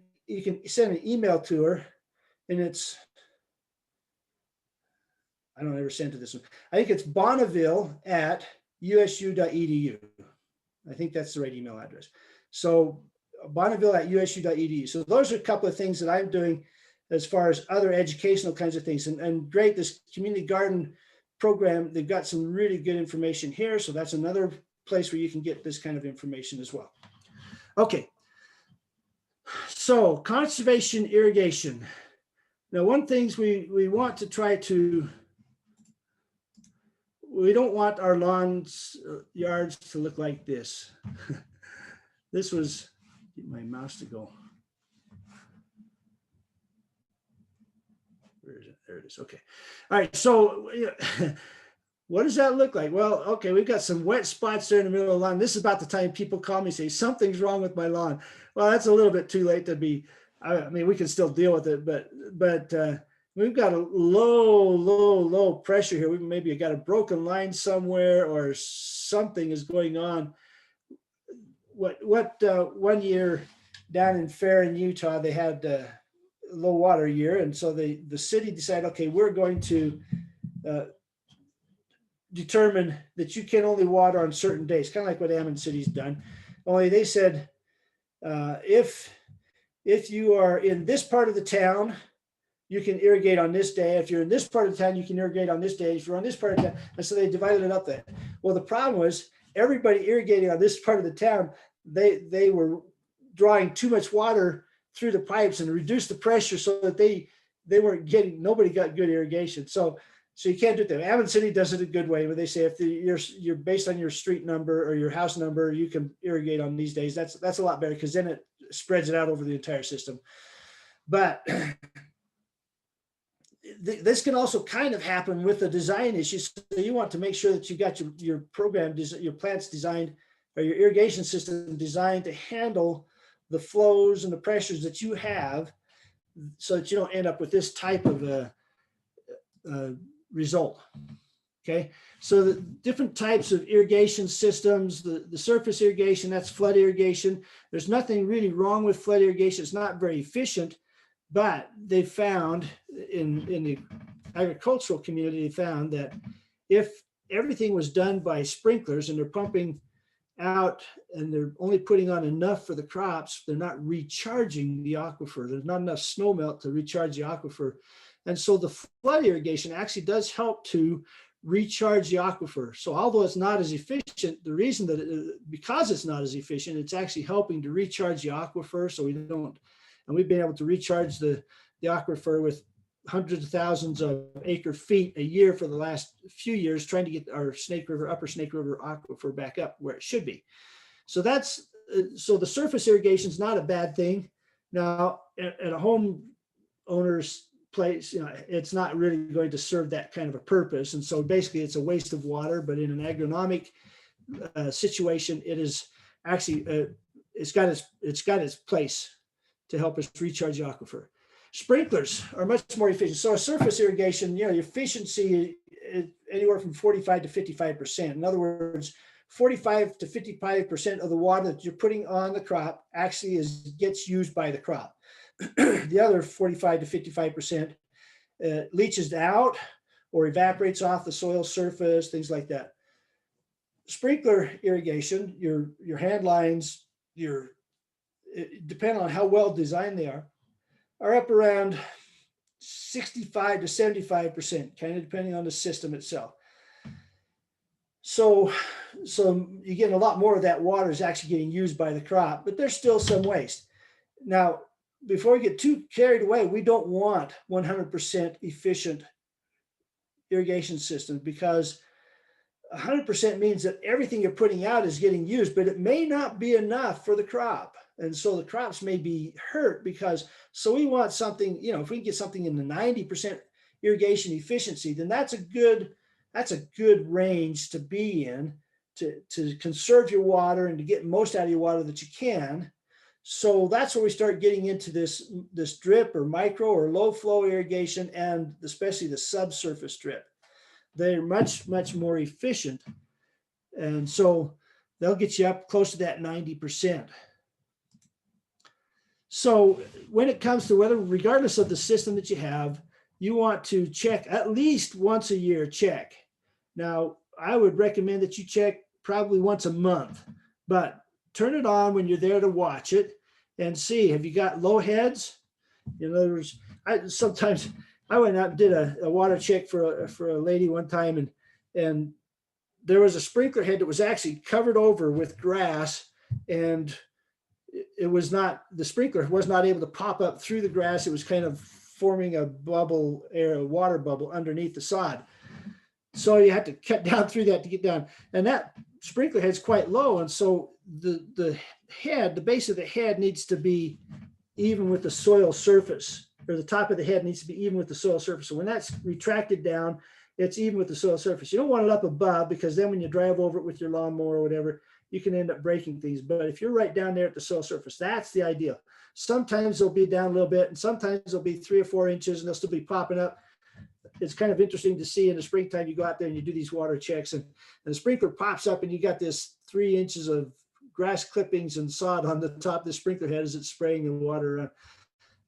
send an email to her, and it's, I don't ever send to this one. I think it's bonneville@usu.edu. I think that's the right email address. So bonneville@usu.edu. So those are a couple of things that I'm doing as far as other educational kinds of things. And great, this community garden program, they've got some really good information here. So that's another place where you can get this kind of information as well. Okay. So conservation irrigation. Now, one things we want to try to, we don't want our lawns, yards to look like this. This was, get my mouse to go. Where is it? There it is. Okay. All right. So what does that look like? Well, okay, we've got some wet spots there in the middle of the lawn. This is about the time people call me and say, something's wrong with my lawn. Well, that's a little bit too late to be, I mean, we can still deal with it, but we've got a low pressure here. We maybe got a broken line somewhere or something is going on. One year down in Farron, Utah, they had low water year. And so the city decided, okay, we're going to determine that you can only water on certain days, kind of like what Ammon City's done. Only they said, if you are in this part of the town, you can irrigate on this day. If you're in this part of the town, you can irrigate on this day. If you're on this part of the town, and so they divided it up there. Well, the problem was everybody irrigating on this part of the town, they were drawing too much water through the pipes and reduced the pressure so that they weren't getting, nobody got good irrigation. So you can't do it there. Ammon City does it a good way where they say if you're based on your street number or your house number, you can irrigate on these days. That's a lot better because then it spreads it out over the entire system. But this can also kind of happen with the design issues. So you want to make sure that you got your program, your plants designed or your irrigation system designed to handle the flows and the pressures that you have so that you don't end up with this type of a result. Okay, so the different types of irrigation systems, the surface irrigation, that's flood irrigation. There's nothing really wrong with flood irrigation. It's not very efficient, but they found in the agricultural community, they found that if everything was done by sprinklers and they're pumping out and they're only putting on enough for the crops, they're not recharging the aquifer. There's not enough snow melt to recharge the aquifer. And so the flood irrigation actually does help to recharge the aquifer. So although it's not as efficient, the reason that because it's not as efficient, it's actually helping to recharge the aquifer. So we don't, and we've been able to recharge the aquifer with hundreds of thousands of acre feet a year for the last few years, trying to get our upper Snake River aquifer back up where it should be. So that's, so the surface irrigation is not a bad thing. Now at a home owner's place, it's not really going to serve that kind of a purpose. And so basically it's a waste of water, but in an agronomic situation, it is actually, it's got its place to help us recharge the aquifer. Sprinklers are much more efficient. So a surface irrigation, your efficiency is anywhere from 45 to 55%. In other words, 45 to 55% of the water that you're putting on the crop actually gets used by the crop. The other 45 to 55% leaches out or evaporates off the soil surface, things like that. Sprinkler irrigation, your hand lines, depending on how well designed they are up around 65 to 75%, kind of depending on the system itself. So you're getting a lot more of that water is actually getting used by the crop, but there's still some waste. Now, before we get too carried away, we don't want 100% efficient irrigation systems, because 100% means that everything you're putting out is getting used, but it may not be enough for the crop. And so the crops may be hurt because, so we want something, you know, if we can get something in the 90% irrigation efficiency, then that's a good range to be in to conserve your water and to get most out of your water that you can. So that's where we start getting into this drip or micro or low flow irrigation, and especially the subsurface drip. They're much, much more efficient. And so they'll get you up close to that 90%. So when it comes to whether, regardless of the system that you have, you want to check at least once a year, check. Now, I would recommend that you check probably once a month, but turn it on when you're there to watch it and see, have you got low heads? In other words, sometimes I went out and did a water check for a lady one time, and there was a sprinkler head that was actually covered over with grass, and it was not, the sprinkler was not able to pop up through the grass. It was kind of forming a bubble, a water bubble underneath the sod. So you have to cut down through that to get down. And that sprinkler head's quite low. And so the head, the base of the head needs to be even with the soil surface, or the top of the head needs to be even with the soil surface. So when that's retracted down, it's even with the soil surface. You don't want it up above, because then when you drive over it with your lawnmower or whatever, you can end up breaking things. But if you're right down there at the soil surface, that's the ideal. Sometimes they'll be down a little bit, and sometimes they'll be 3 or 4 inches, and they'll still be popping up. It's kind of interesting to see in the springtime, you go out there and you do these water checks, and the sprinkler pops up and you got this 3 inches of grass clippings and sod on the top of the sprinkler head as it's spraying the water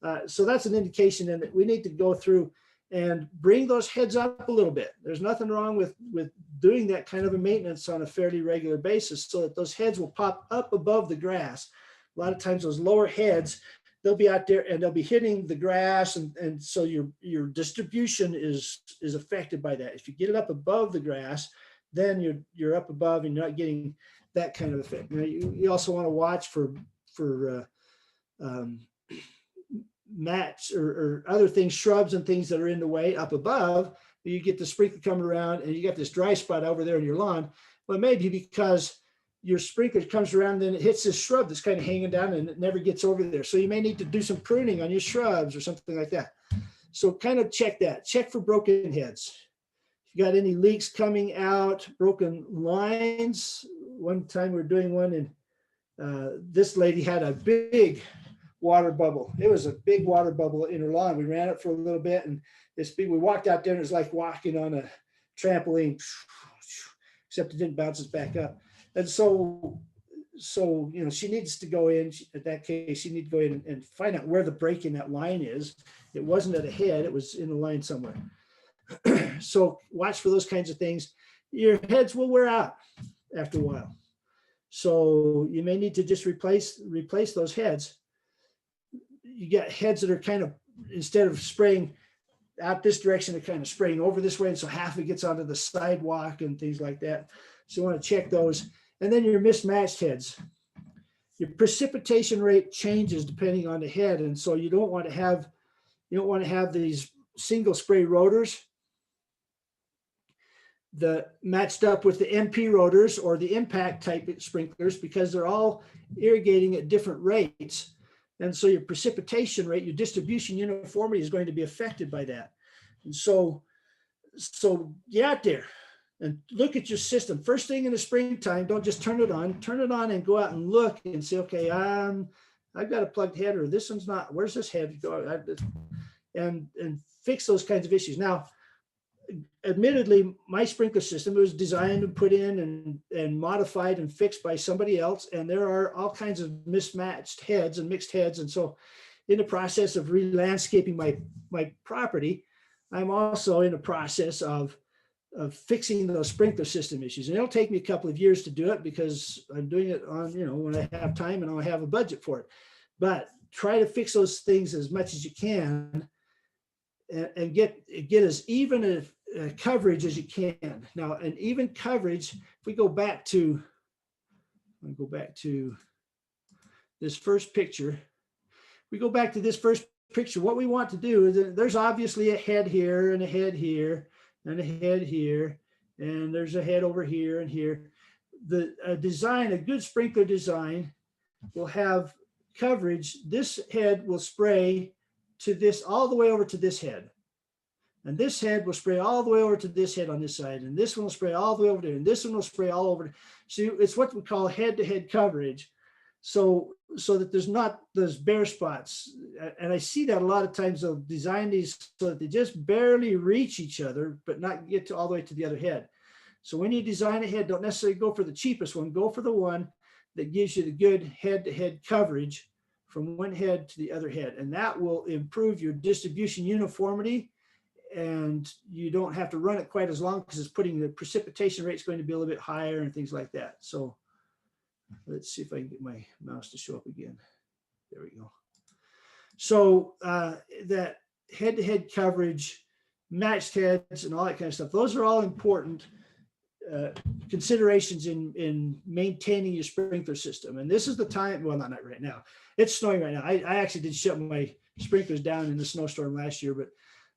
around. So that's an indication that we need to go through and bring those heads up a little bit. There's nothing wrong with doing that kind of a maintenance on a fairly regular basis, so that those heads will pop up above the grass. A lot of times those lower heads, they'll be out there and they'll be hitting the grass, and so your distribution is affected by that. If you get it up above the grass, then you're up above and you're not getting that kind of effect. You also want to watch for mats or other things, shrubs and things that are in the way up above. You get the sprinkler coming around and you got this dry spot over there in your lawn. Well, maybe because your sprinkler comes around and then it hits this shrub that's kind of hanging down and it never gets over there. So you may need to do some pruning on your shrubs or something like that. So kind of check that. Check for broken heads. If you got any leaks coming out, broken lines. One time we were doing one, and this lady had a big water bubble. It was a big water bubble in her lawn. We ran it for a little bit, and we walked out there and it was like walking on a trampoline, except it didn't bounce us back up. And so she needs to go in. In that case, she needs to go in and find out where the break in that line is. It wasn't at a head, it was in the line somewhere. So watch for those kinds of things. Your heads will wear out after a while. So you may need to just replace those heads. You got heads that are kind of, instead of spraying out this direction, they're kind of spraying over this way. And so half of it gets onto the sidewalk and things like that. So you want to check those. And then your mismatched heads. Your precipitation rate changes depending on the head. And so you don't want to have these single spray rotors matched up with the MP rotors or the impact type sprinklers, because they're all irrigating at different rates. And so your precipitation rate, your distribution uniformity is going to be affected by that. And so get out there and look at your system. First thing in the springtime, don't just turn it on and go out and look and say, okay, I've got a plugged head, or this one's not, where's this head go? And fix those kinds of issues. Now, admittedly, my sprinkler system was designed and put in and modified and fixed by somebody else. And there are all kinds of mismatched heads and mixed heads. And so in the process of re-landscaping my property, I'm also in the process of fixing those sprinkler system issues. And it'll take me a couple of years to do it, because I'm doing it on, when I have time and I'll have a budget for it. But try to fix those things as much as you can and get as even a coverage as you can. Now, an even coverage, if we go back to this first picture, what we want to do is, there's obviously a head here and a head here, and a head here, and there's a head over here and here. The design, a good sprinkler design will have coverage. This head will spray to this all the way over to this head. And this head will spray all the way over to this head on this side. And this one will spray all the way over there. And this one will spray all over. So it's what we call head-to-head coverage. So that there's not those bare spots. And I see that a lot of times they'll design these so that they just barely reach each other, but not get to all the way to the other head. So when you design a head, don't necessarily go for the cheapest one. Go for the one that gives you the good head-to-head coverage from one head to the other head. And that will improve your distribution uniformity. And you don't have to run it quite as long because it's putting the precipitation rate is going to be a little bit higher and things like that. So let's see if I can get my mouse to show up again. There we go. So that head-to-head coverage, matched heads, and all that kind of stuff, those are all important considerations in maintaining your sprinkler system. And this is the time, well, not right now. It's snowing right now. I actually did shut my sprinklers down in the snowstorm last year,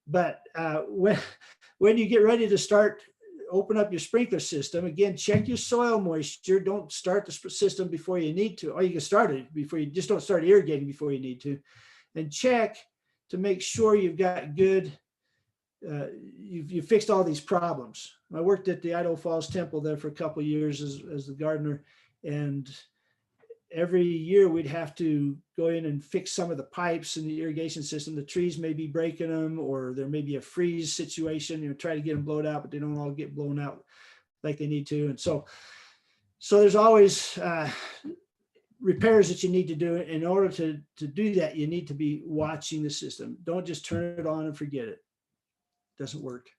but when you get ready to start, open up your sprinkler system, again, check your soil moisture. Don't start the system before you need to, or you can start it before you, just don't start irrigating before you need to. And check to make sure you've got good, you've fixed all these problems. I worked at the Idaho Falls Temple there for a couple of years as the gardener, and every year we'd have to go in and fix some of the pipes in the irrigation system. The trees may be breaking them, or there may be a freeze situation. You try to get them blown out, but they don't all get blown out like they need to. And so there's always repairs that you need to do. In order to do that, you need to be watching the system. Don't just turn it on and forget it. Doesn't work.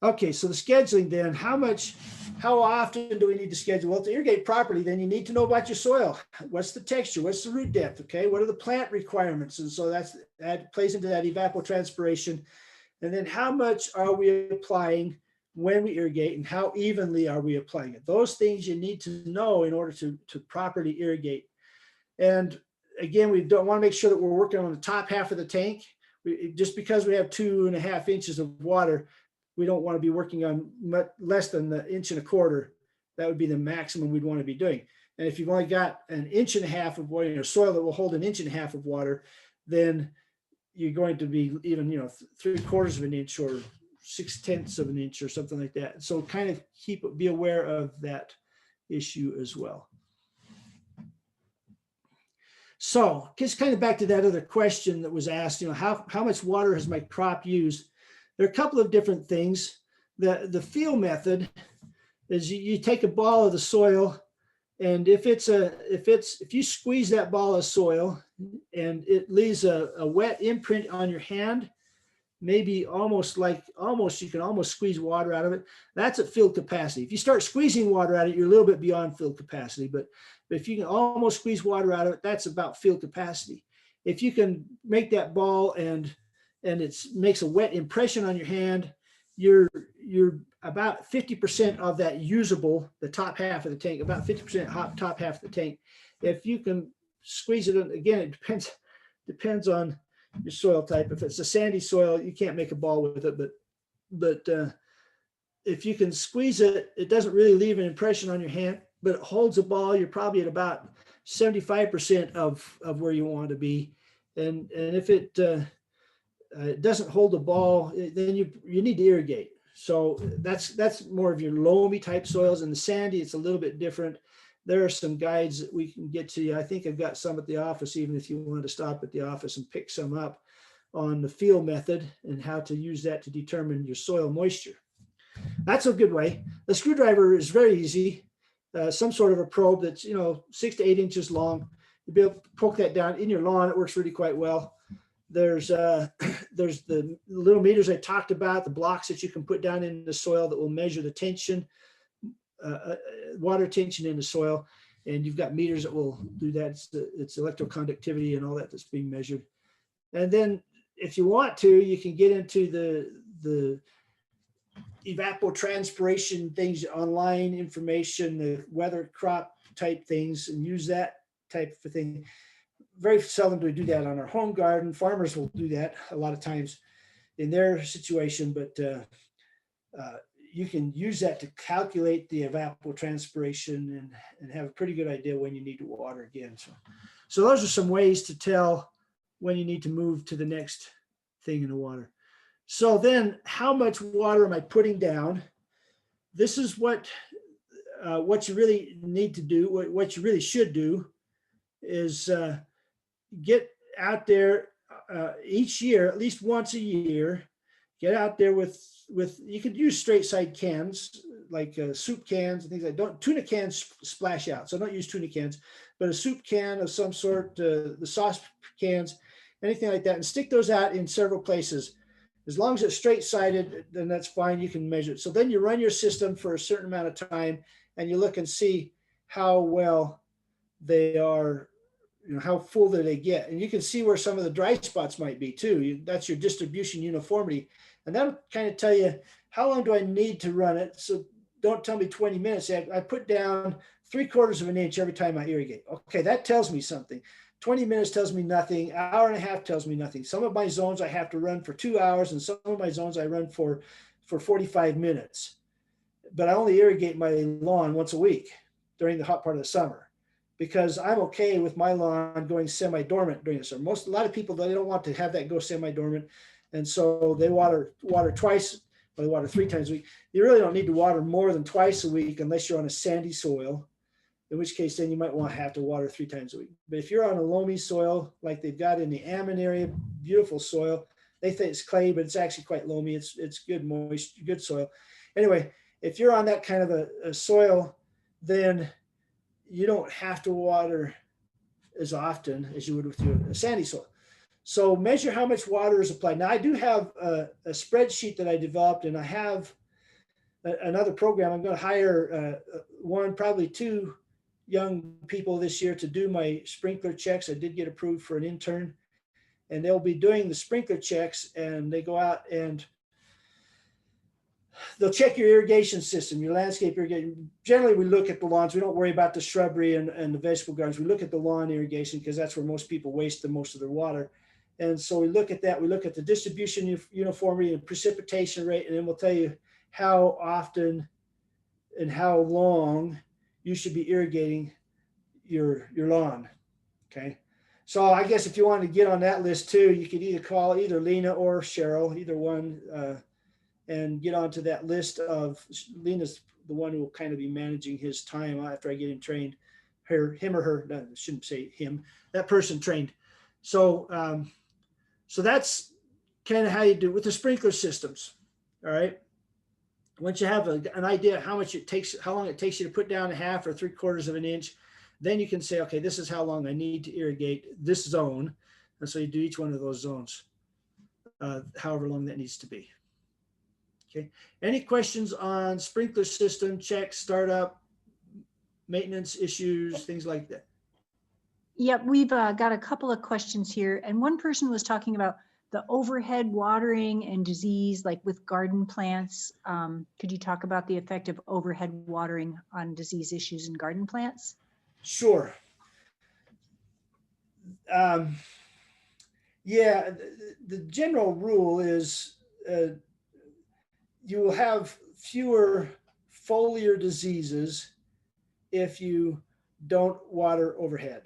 Okay, so the scheduling then, how often do we need to schedule? Well, to irrigate properly, then you need to know about your soil. What's the texture? What's the root depth? Okay, what are the plant requirements? And so that plays into that evapotranspiration. And then how much are we applying when we irrigate, and how evenly are we applying it? Those things you need to know in order to properly irrigate. And again, we don't want to make sure that we're working on the top half of the tank. Just because we have 2.5 inches of water, we don't want to be working on much less than the 1.25 inches. That would be the maximum we'd want to be doing. And if you've only got 1.5 inches of water, or soil that will hold 1.5 inches of water, then you're going to be even, 3/4 of an inch or 0.6 of an inch or something like that. So kind of be aware of that issue as well. So just kind of back to that other question that was asked, how much water has my crop used? There are a couple of different things. The feel method is you take a ball of the soil, and if you squeeze that ball of soil and it leaves a wet imprint on your hand, maybe you can almost squeeze water out of it. That's at field capacity. If you start squeezing water out of it, you're a little bit beyond field capacity, but if you can almost squeeze water out of it, that's about field capacity. If you can make that ball and it makes a wet impression on your hand, you're about 50% of that usable, the top half of the tank, about 50% top half of the tank. If you can squeeze it, again, it depends on your soil type. If it's a sandy soil, you can't make a ball with it, but if you can squeeze it, it doesn't really leave an impression on your hand, but it holds a ball. You're probably at about 75% of where you want to be. And if it doesn't hold a ball, then you need to irrigate. So that's more of your loamy type soils. And the sandy, it's a little bit different. There are some guides that we can get to you. I think I've got some at the office, even if you want to stop at the office and pick some up on the feel method and how to use that to determine your soil moisture. That's a good way. The screwdriver is very easy. Some sort of a probe that's 6 to 8 inches long. You'll be able to poke that down in your lawn. It works really quite well. There's the little meters I talked about, the blocks that you can put down in the soil that will measure the tension, water tension in the soil. And you've got meters that will do that. It's electroconductivity and all that that's being measured. And then if you want to, you can get into the evapotranspiration things, online information, the weather crop type things, and use that type of thing. Very seldom do we do that on our home garden. Farmers will do that a lot of times in their situation, but you can use that to calculate the evapotranspiration and have a pretty good idea when you need to water again. So those are some ways to tell when you need to move to the next thing in the water. So then how much water am I putting down? This is what you really need to do. What you really should do is get out there each year, at least once a year, get out there with you could use straight side cans like soup cans and things like that. Tuna cans splash out, so don't use tuna cans, but a soup can of some sort, the sauce cans, anything like that, and stick those out in several places. As long as it's straight sided, then that's fine. You can measure it. So then you run your system for a certain amount of time and you look and see how well they are, how full do they get. And you can see where some of the dry spots might be too. That's your distribution uniformity. And that'll kind of tell you how long do I need to run it. So don't tell me 20 minutes. I put down 3/4 of an inch every time I irrigate. Okay, that tells me something. 20 minutes tells me nothing. Hour and a half tells me nothing. Some of my zones I have to run for 2 hours and some of my zones I run for 45 minutes. But I only irrigate my lawn once a week during the hot part of the summer because I'm okay with my lawn going semi-dormant during the summer. A lot of people, they don't want to have that go semi-dormant. And so they water twice, or they water 3 times a week. You really don't need to water more than twice a week unless you're on a sandy soil, in which case then you might want to have to water 3 times a week. But if you're on a loamy soil, like they've got in the Ammon area, beautiful soil, they think it's clay, but it's actually quite loamy. It's good moist, good soil. Anyway, if you're on that kind of a soil, then you don't have to water as often as you would with a sandy soil. So measure how much water is applied. Now I do have a spreadsheet that I developed, and I have another program. I'm going to hire probably 2 young people this year to do my sprinkler checks. I did get approved for an intern, and they'll be doing the sprinkler checks, and they go out and they'll check your irrigation system, your landscape irrigation. Generally, we look at the lawns. We don't worry about the shrubbery and the vegetable gardens. We look at the lawn irrigation because that's where most people waste the most of their water. And so we look at that. We look at the distribution uniformity and precipitation rate, and then we'll tell you how often and how long you should be irrigating your lawn. Okay. So I guess if you want to get on that list too, you could either call either Lena or Cheryl, either one, and get onto that list of Lena's the one who will kind of be managing his time after I get him trained. Him or her, no, I shouldn't say him, that person trained. So, so that's kind of how you do it with the sprinkler systems. All right. Once you have an idea how much it takes, how long it takes you to put down 1/2 or 3/4 of an inch, then you can say, okay, this is how long I need to irrigate this zone. And so you do each one of those zones, however long that needs to be. Okay. Any questions on sprinkler system check, startup, maintenance issues, things like that? Yep, we've got a couple of questions here. And one person was talking about the overhead watering and disease, like with garden plants. Could you talk about the effect of overhead watering on disease issues in garden plants? Sure. Yeah, the general rule is you will have fewer foliar diseases if you don't water overhead.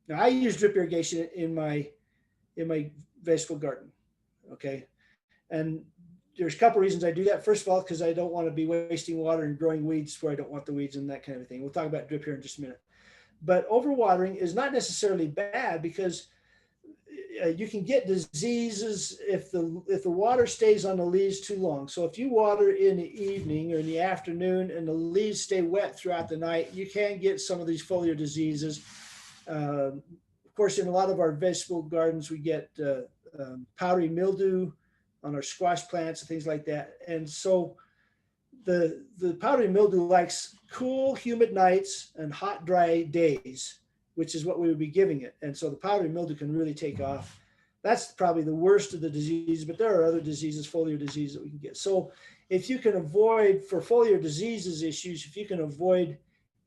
Now I use drip irrigation in my vegetable garden, okay? And there's a couple reasons I do that. First of all, because I don't want to be wasting water and growing weeds where I don't want the weeds and that kind of thing. We'll talk about drip here in just a minute. But overwatering is not necessarily bad because you can get diseases if the water stays on the leaves too long. So if you water in the evening or in the afternoon and the leaves stay wet throughout the night, you can get some of these foliar diseases. Of course, in a lot of our vegetable gardens, we get powdery mildew on our squash plants and things like that. And so the powdery mildew likes cool, humid nights and hot, dry days, which is what we would be giving it. And so the powdery mildew can really take off. That's probably the worst of the disease, but there are other diseases, foliar disease that we can get. So if you can avoid, for foliar diseases issues, if you can avoid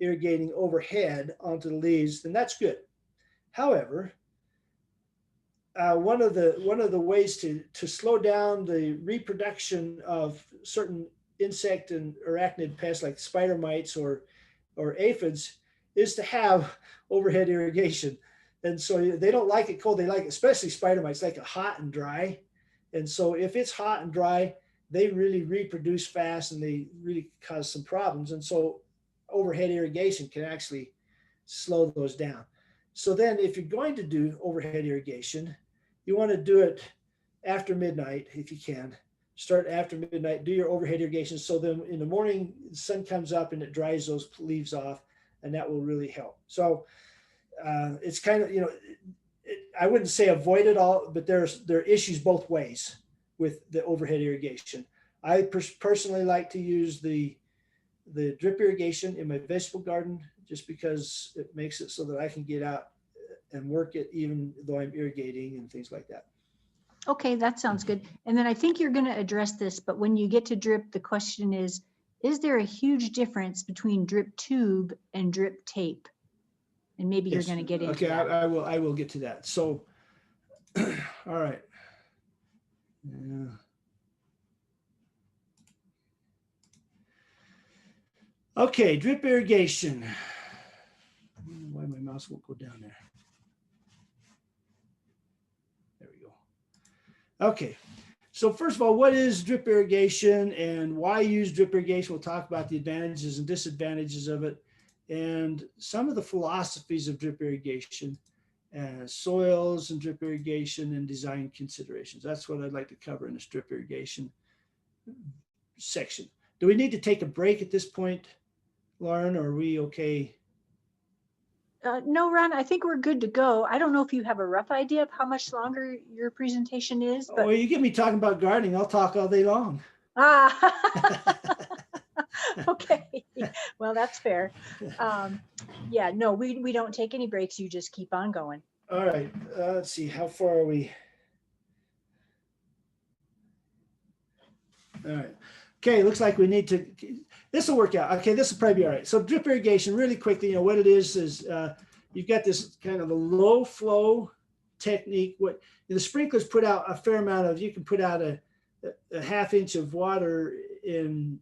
irrigating overhead onto the leaves, then that's good. However, one of the ways to slow down the reproduction of certain insect and arachnid pests like spider mites or aphids is to have overhead irrigation. And so they don't like it cold. They like, especially spider mites, like it hot and dry. And so if it's hot and dry, they really reproduce fast and they really cause some problems. And so overhead irrigation can actually slow those down. So then if you're going to do overhead irrigation, you want to do it after midnight if you can. Start after midnight, do your overhead irrigation. So then in the morning, the sun comes up and it dries those leaves off, and that will really help. So it's kind of, I wouldn't say avoid it all, but there are issues both ways with the overhead irrigation. I personally like to use the drip irrigation in my vegetable garden just because it makes it so that I can get out and work it even though I'm irrigating and things like that. Okay, that sounds good. And then I think you're going to address this, but when you get to drip, the question is there a huge difference between drip tube and drip tape? And maybe you're Yes. going to get into Okay, that. I will get to that. So, all right. Yeah. Okay, drip irrigation. I don't know why my mouse won't go down there. There we go. Okay, so first of all, what is drip irrigation and why use drip irrigation? We'll talk about the advantages and disadvantages of it and some of the philosophies of drip irrigation, soils and drip irrigation and design considerations. That's what I'd like to cover in this drip irrigation section. Do we need to take a break at this point, Lauren, or are we okay? No, Ron, I think we're good to go. I don't know if you have a rough idea of how much longer your presentation is, but Oh, you get me talking about gardening, I'll talk all day long. Okay, well, that's fair. Yeah, no, we don't take any breaks. You just keep on going. All right, let's see, how far are we? All right. Okay, looks like we need to, this will work out. Okay, this will probably be all right. So drip irrigation, really quickly, what it is you've got this kind of a low flow technique. What the sprinklers put out a fair amount of, you can put out a half inch of water in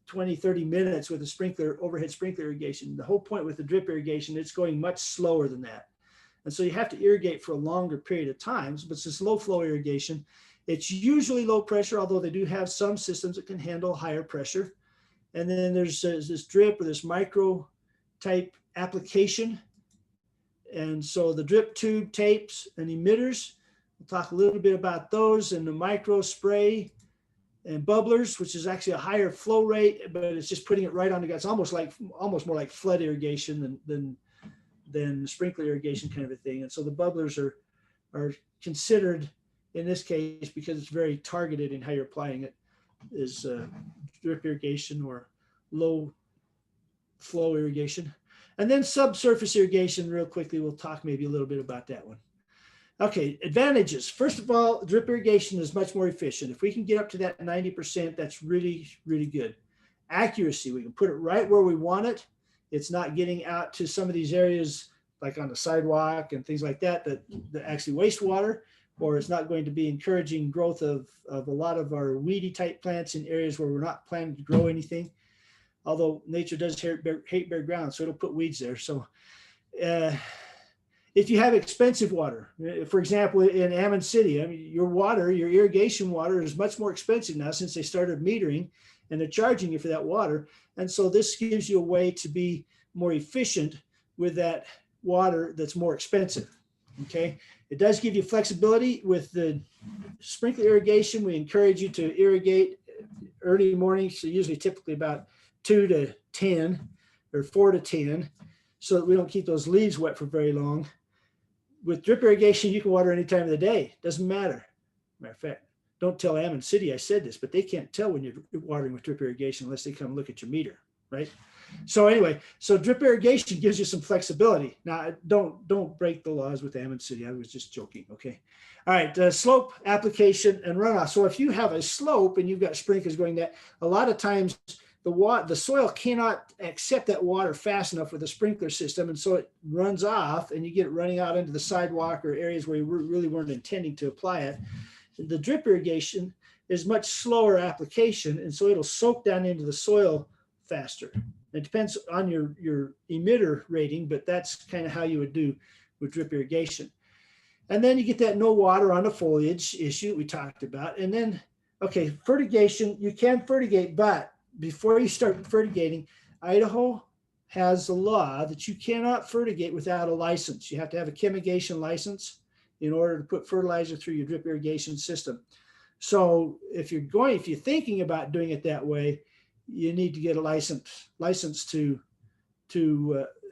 20, 30 minutes with a overhead sprinkler irrigation. The whole point with the drip irrigation, it's going much slower than that. And so you have to irrigate for a longer period of time, but it's this low flow irrigation. It's usually low pressure, although they do have some systems that can handle higher pressure. And then there's this drip or this micro type application. And so the drip tube tapes and emitters, we'll talk a little bit about those, and the micro spray and bubblers, which is actually a higher flow rate, but it's just putting it right on the guts. Almost more like flood irrigation than sprinkler irrigation kind of a thing. And so the bubblers are considered in this case, because it's very targeted in how you're applying it, is drip irrigation or low flow irrigation. And then subsurface irrigation, real quickly, we'll talk maybe a little bit about that one. Okay, advantages. First of all, drip irrigation is much more efficient. If we can get up to that 90%, that's really, really good. Accuracy, we can put it right where we want it. It's not getting out to some of these areas like on the sidewalk and things like that actually waste water, or it's not going to be encouraging growth of a lot of our weedy type plants in areas where we're not planning to grow anything. Although nature does hate bare ground, so it'll put weeds there. So if you have expensive water, for example, in Ammon City, I mean, your irrigation water is much more expensive now since they started metering and they're charging you for that water. And so this gives you a way to be more efficient with that water that's more expensive. Okay, it does give you flexibility with the sprinkler irrigation. We encourage you to irrigate early morning, so usually typically about 2 to 10 or 4 to 10, so that we don't keep those leaves wet for very long. With drip irrigation, you can water any time of the day. Doesn't matter. Matter of fact, don't tell Ammon City I said this, but they can't tell when you're watering with drip irrigation unless they come look at your meter, right? So anyway, so drip irrigation gives you some flexibility. Now, don't break the laws with Ammon City. I was just joking, okay? All right, slope, application, and runoff. So if you have a slope and you've got sprinklers going that, a lot of times the soil cannot accept that water fast enough with the sprinkler system, and so it runs off and you get it running out into the sidewalk or areas where you really weren't intending to apply it. The drip irrigation is much slower application. And so it'll soak down into the soil faster. It depends on your emitter rating, but that's kind of how you would do with drip irrigation. And then you get that no water on the foliage issue we talked about. And then, okay, fertigation, you can fertigate, but before you start fertigating, Idaho has a law that you cannot fertigate without a license. You have to have a chemigation license in order to put fertilizer through your drip irrigation system. So if you're thinking about doing it that way, you need to get a license to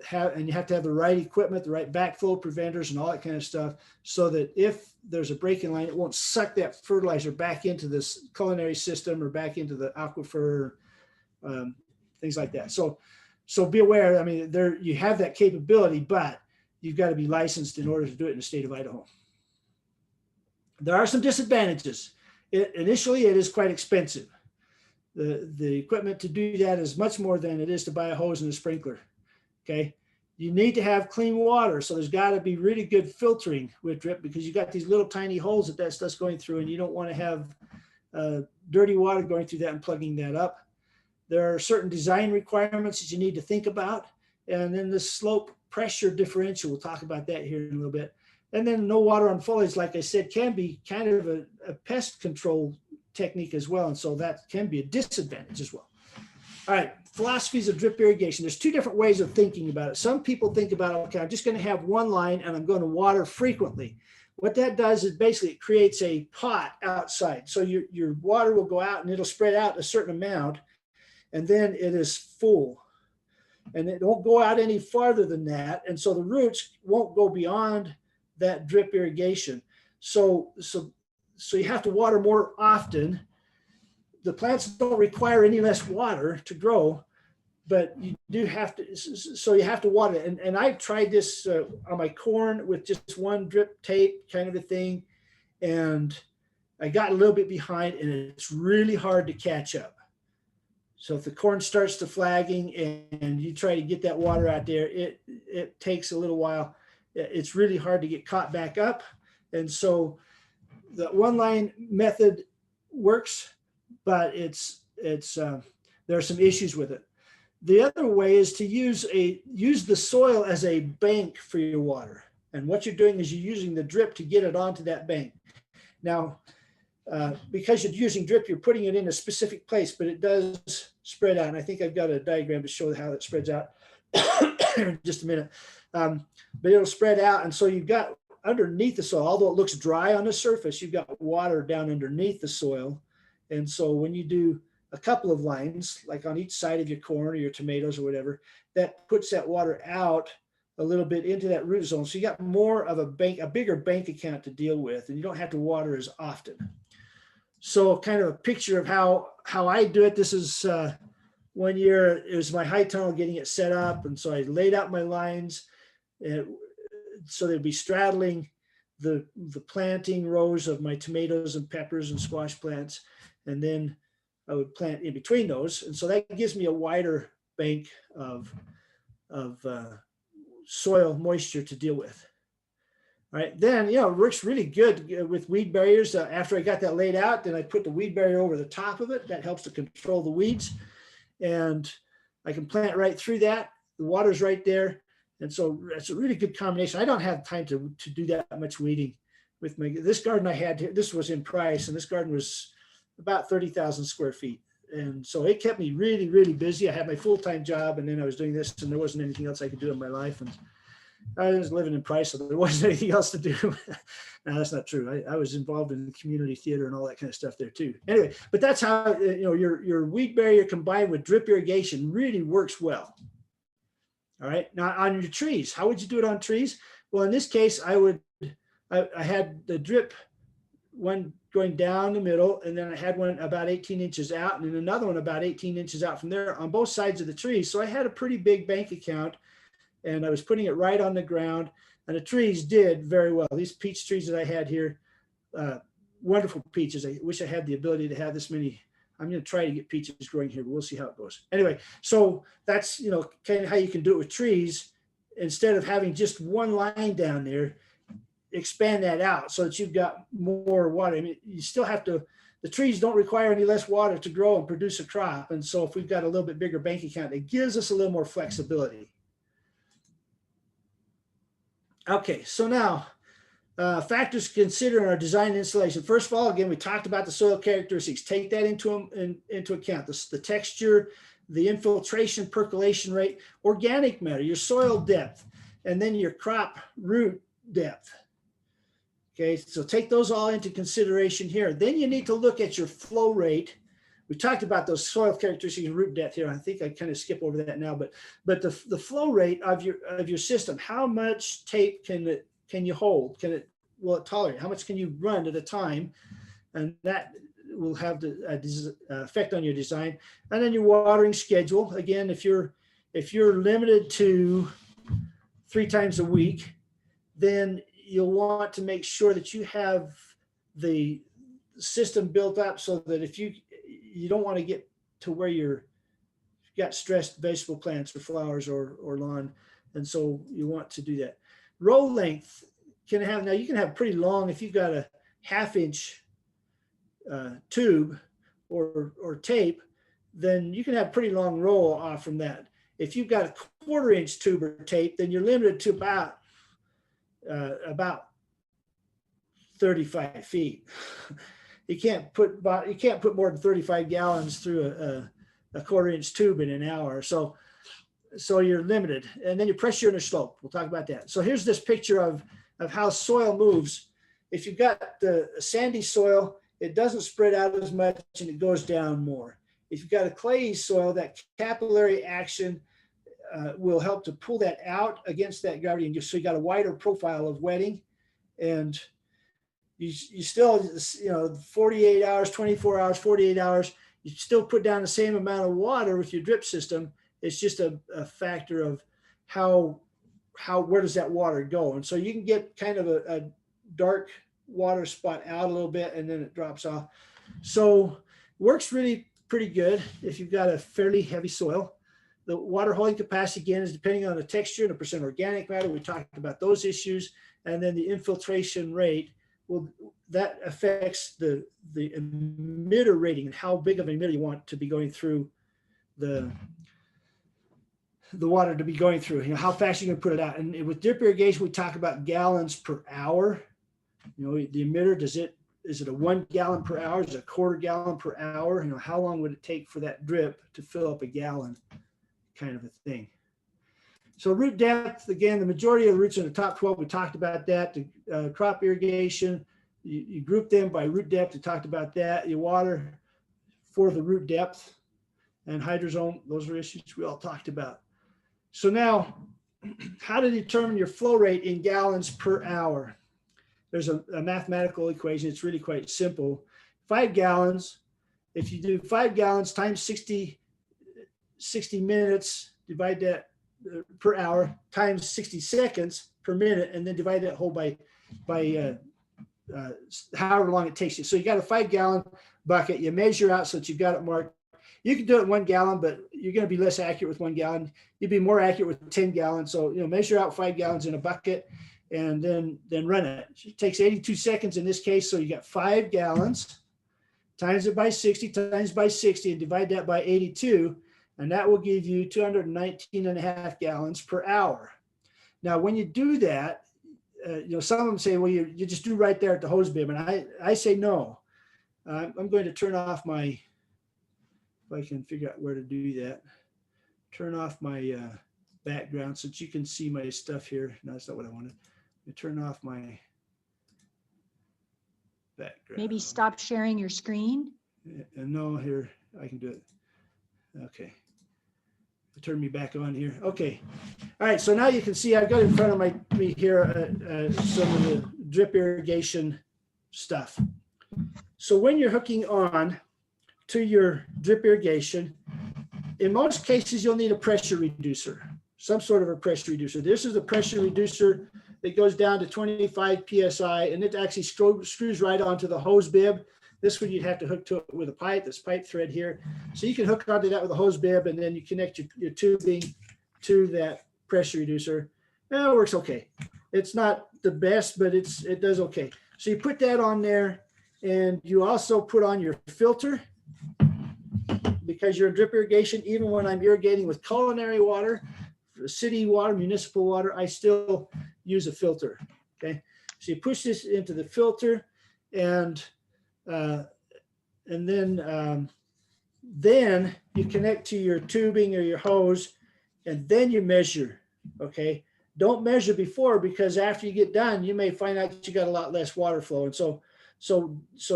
have, and you have to have the right equipment, the right backflow preventers and all that kind of stuff, so that if there's a break in line, it won't suck that fertilizer back into this culinary system or back into the aquifer, things like that. So be aware. I mean, you have that capability, but you've got to be licensed in order to do it in the state of Idaho. There are some disadvantages. Initially, it is quite expensive. The equipment to do that is much more than it is to buy a hose and a sprinkler. Okay. You need to have clean water. So there's got to be really good filtering with drip, because you got these little tiny holes that stuff's going through, and you don't want to have dirty water going through that and plugging that up. There are certain design requirements that you need to think about. And then the slope pressure differential, we'll talk about that here in a little bit. And then no water on foliage, like I said, can be kind of a pest control technique as well. And so that can be a disadvantage as well. All right, philosophies of drip irrigation. There's two different ways of thinking about it. Some people think about, okay, I'm just going to have one line and I'm going to water frequently. What that does is basically it creates a pot outside. So your water will go out and it'll spread out a certain amount, and then it is full. And it won't go out any farther than that. And so the roots won't go beyond that drip irrigation. So you have to water more often. The plants don't require any less water to grow, but you do have to, so you have to water it. And I've tried this on my corn with just one drip tape kind of a thing. And I got a little bit behind, and it's really hard to catch up. So if the corn starts to flagging and you try to get that water out there, it takes a little while. It's really hard to get caught back up. And so the one line method works, but there are some issues with it. The other way is to use the soil as a bank for your water. And what you're doing is you're using the drip to get it onto that bank. Now, because you're using drip, you're putting it in a specific place, but it does spread out. And I think I've got a diagram to show how that spreads out in just a minute. But it'll spread out. And so you've got underneath the soil, although it looks dry on the surface, you've got water down underneath the soil. And so when you do a couple of lines, like on each side of your corn or your tomatoes or whatever, that puts that water out a little bit into that root zone. So you got more of a bigger bank account to deal with, and you don't have to water as often. So kind of a picture of how I do it. This is one year, it was my high tunnel getting it set up. And so I laid out my lines so they'd be straddling the planting rows of my tomatoes and peppers and squash plants. And then I would plant in between those. And so that gives me a wider bank of soil moisture to deal with. All right, then, it works really good with weed barriers. After I got that laid out, then I put the weed barrier over the top of it. That helps to control the weeds. And I can plant right through that. The water's right there. And so it's a really good combination. I don't have time to do that much weeding with this garden I had here. This was in Price, and this garden was about 30,000 square feet. And so it kept me really, really busy. I had my full-time job, and then I was doing this, and there wasn't anything else I could do in my life. And I was living in Price, so there wasn't anything else to do. No, that's not true. I was involved in community theater and all that kind of stuff there too. Anyway, but that's how your weed barrier combined with drip irrigation really works well. All right. Now on your trees, how would you do it on trees? Well, in this case, I had the drip one going down the middle, and then I had one about 18 inches out, and then another one about 18 inches out from there on both sides of the tree. So I had a pretty big bank account, and I was putting it right on the ground, and the trees did very well. These peach trees that I had here, wonderful peaches. I wish I had the ability to have this many. I'm going to try to get peaches growing here, but we'll see how it goes. Anyway, so that's, kind of how you can do it with trees. Instead of having just one line down there, expand that out so that you've got more water. I mean, you still have to, the trees don't require any less water to grow and produce a crop. And so if we've got a little bit bigger bank account, it gives us a little more flexibility. Okay, so now factors to consider in our design and installation. First of all, again, we talked about the soil characteristics. Take that into account. The texture, the infiltration, percolation rate, organic matter, your soil depth, and then your crop root depth. Okay, so take those all into consideration here. Then you need to look at your flow rate. We talked about those soil characteristics and root depth here. I think I kind of skip over that now, but the flow rate of your system, how much tape can you hold? Will it tolerate? How much can you run at a time? And that will have the effect on your design. And then your watering schedule. Again, if you're limited to 3 times a week, then you'll want to make sure that you have the system built up so that if you don't want to get to where you've got stressed vegetable plants or flowers or lawn. And so you want to do that. Row length now you can have pretty long, if you've got a 1/2 inch tube or tape, then you can have pretty long roll off from that. If you've got a 1/4 inch tube or tape, then you're limited to about 35 feet. You can't put more than 35 gallons through a 1/4 inch tube in an hour. So you're limited. And then your pressure and your slope. We'll talk about that. So here's this picture of how soil moves. If you've got the sandy soil, it doesn't spread out as much and it goes down more. If you've got a clayey soil, that capillary action will help to pull that out against that gravity. And so you got a wider profile of wetting, and you still, 48 hours, 24 hours, 48 hours, you still put down the same amount of water with your drip system. It's just a factor of where does that water go? And so you can get kind of a dark water spot out a little bit and then it drops off. So works really pretty good if you've got a fairly heavy soil. The water holding capacity, again, is depending on the texture and the percent organic matter. We talked about those issues. And then the infiltration rate, that affects the emitter rating and how big of an emitter you want to be going through the water to be going through, how fast you can put it out. And with drip irrigation, we talk about gallons per hour. The emitter, is it a 1 gallon per hour? Is it a 1/4 gallon per hour? How long would it take for that drip to fill up a gallon, kind of a thing. So root depth, again, the majority of the roots in the top 12, we talked about that. The crop irrigation, you group them by root depth. We talked about that. You water for the root depth and hydrozone. Those are issues we all talked about. So now, how to determine your flow rate in gallons per hour? There's a mathematical equation. It's really quite simple. 5 gallons, if you do 5 gallons times 60 minutes, divide that per hour times 60 seconds per minute, and then divide that whole by however long it takes you. So you got a 5 gallon bucket. You measure out so that you've got it marked. You can do it in 1 gallon, but you're going to be less accurate with 1 gallon. You'd be more accurate with 10 gallons. So, measure out 5 gallons in a bucket and then run it. It takes 82 seconds in this case. So you got 5 gallons, times it by 60, times by 60, and divide that by 82. And that will give you 219.5 gallons per hour. Now, when you do that, some of them say, well, you just do right there at the hose bib. And I say, no, I'm going to turn off my, if I can figure out where to do that, turn off my background so that you can see my stuff here. No, that's not what I wanted. Turn off my background. Maybe stop sharing your screen. And no, here, I can do it. Okay. Turn me back on here. Okay. All right. So now you can see I've got in front of me here some of the drip irrigation stuff. So when you're hooking on to your drip irrigation, in most cases, you'll need a pressure reducer, some sort of a pressure reducer. This is a pressure reducer that goes down to 25 PSI, and it actually screws right onto the hose bib. This one you'd have to hook to it with a pipe, this pipe thread here. So you can hook onto that with a hose bib, and then you connect your tubing to that pressure reducer. And it works okay. It's not the best, but it does okay. So you put that on there, And you also put on your filter, because you're drip irrigation. Even when I'm irrigating with culinary water, city water, municipal water, I still use a filter. Okay, so you push this into the filter, and then you connect to your tubing or your hose, and then you measure. Okay, don't measure before, because after you get done, you may find out you got a lot less water flow. And so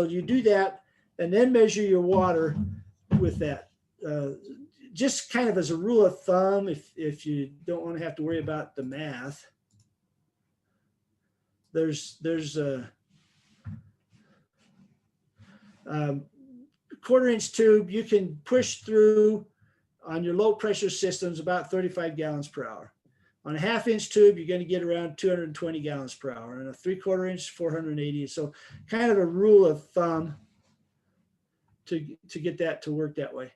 you do that, and then measure your water with that. Just kind of as a rule of thumb, if you don't want to have to worry about the math, there's a 1/4-inch tube you can push through on your low pressure systems about 35 gallons per hour. On a 1/2-inch tube, you're going to get around 220 gallons per hour, and a 3/4-inch, 480. So kind of a rule of thumb to get that to work that way.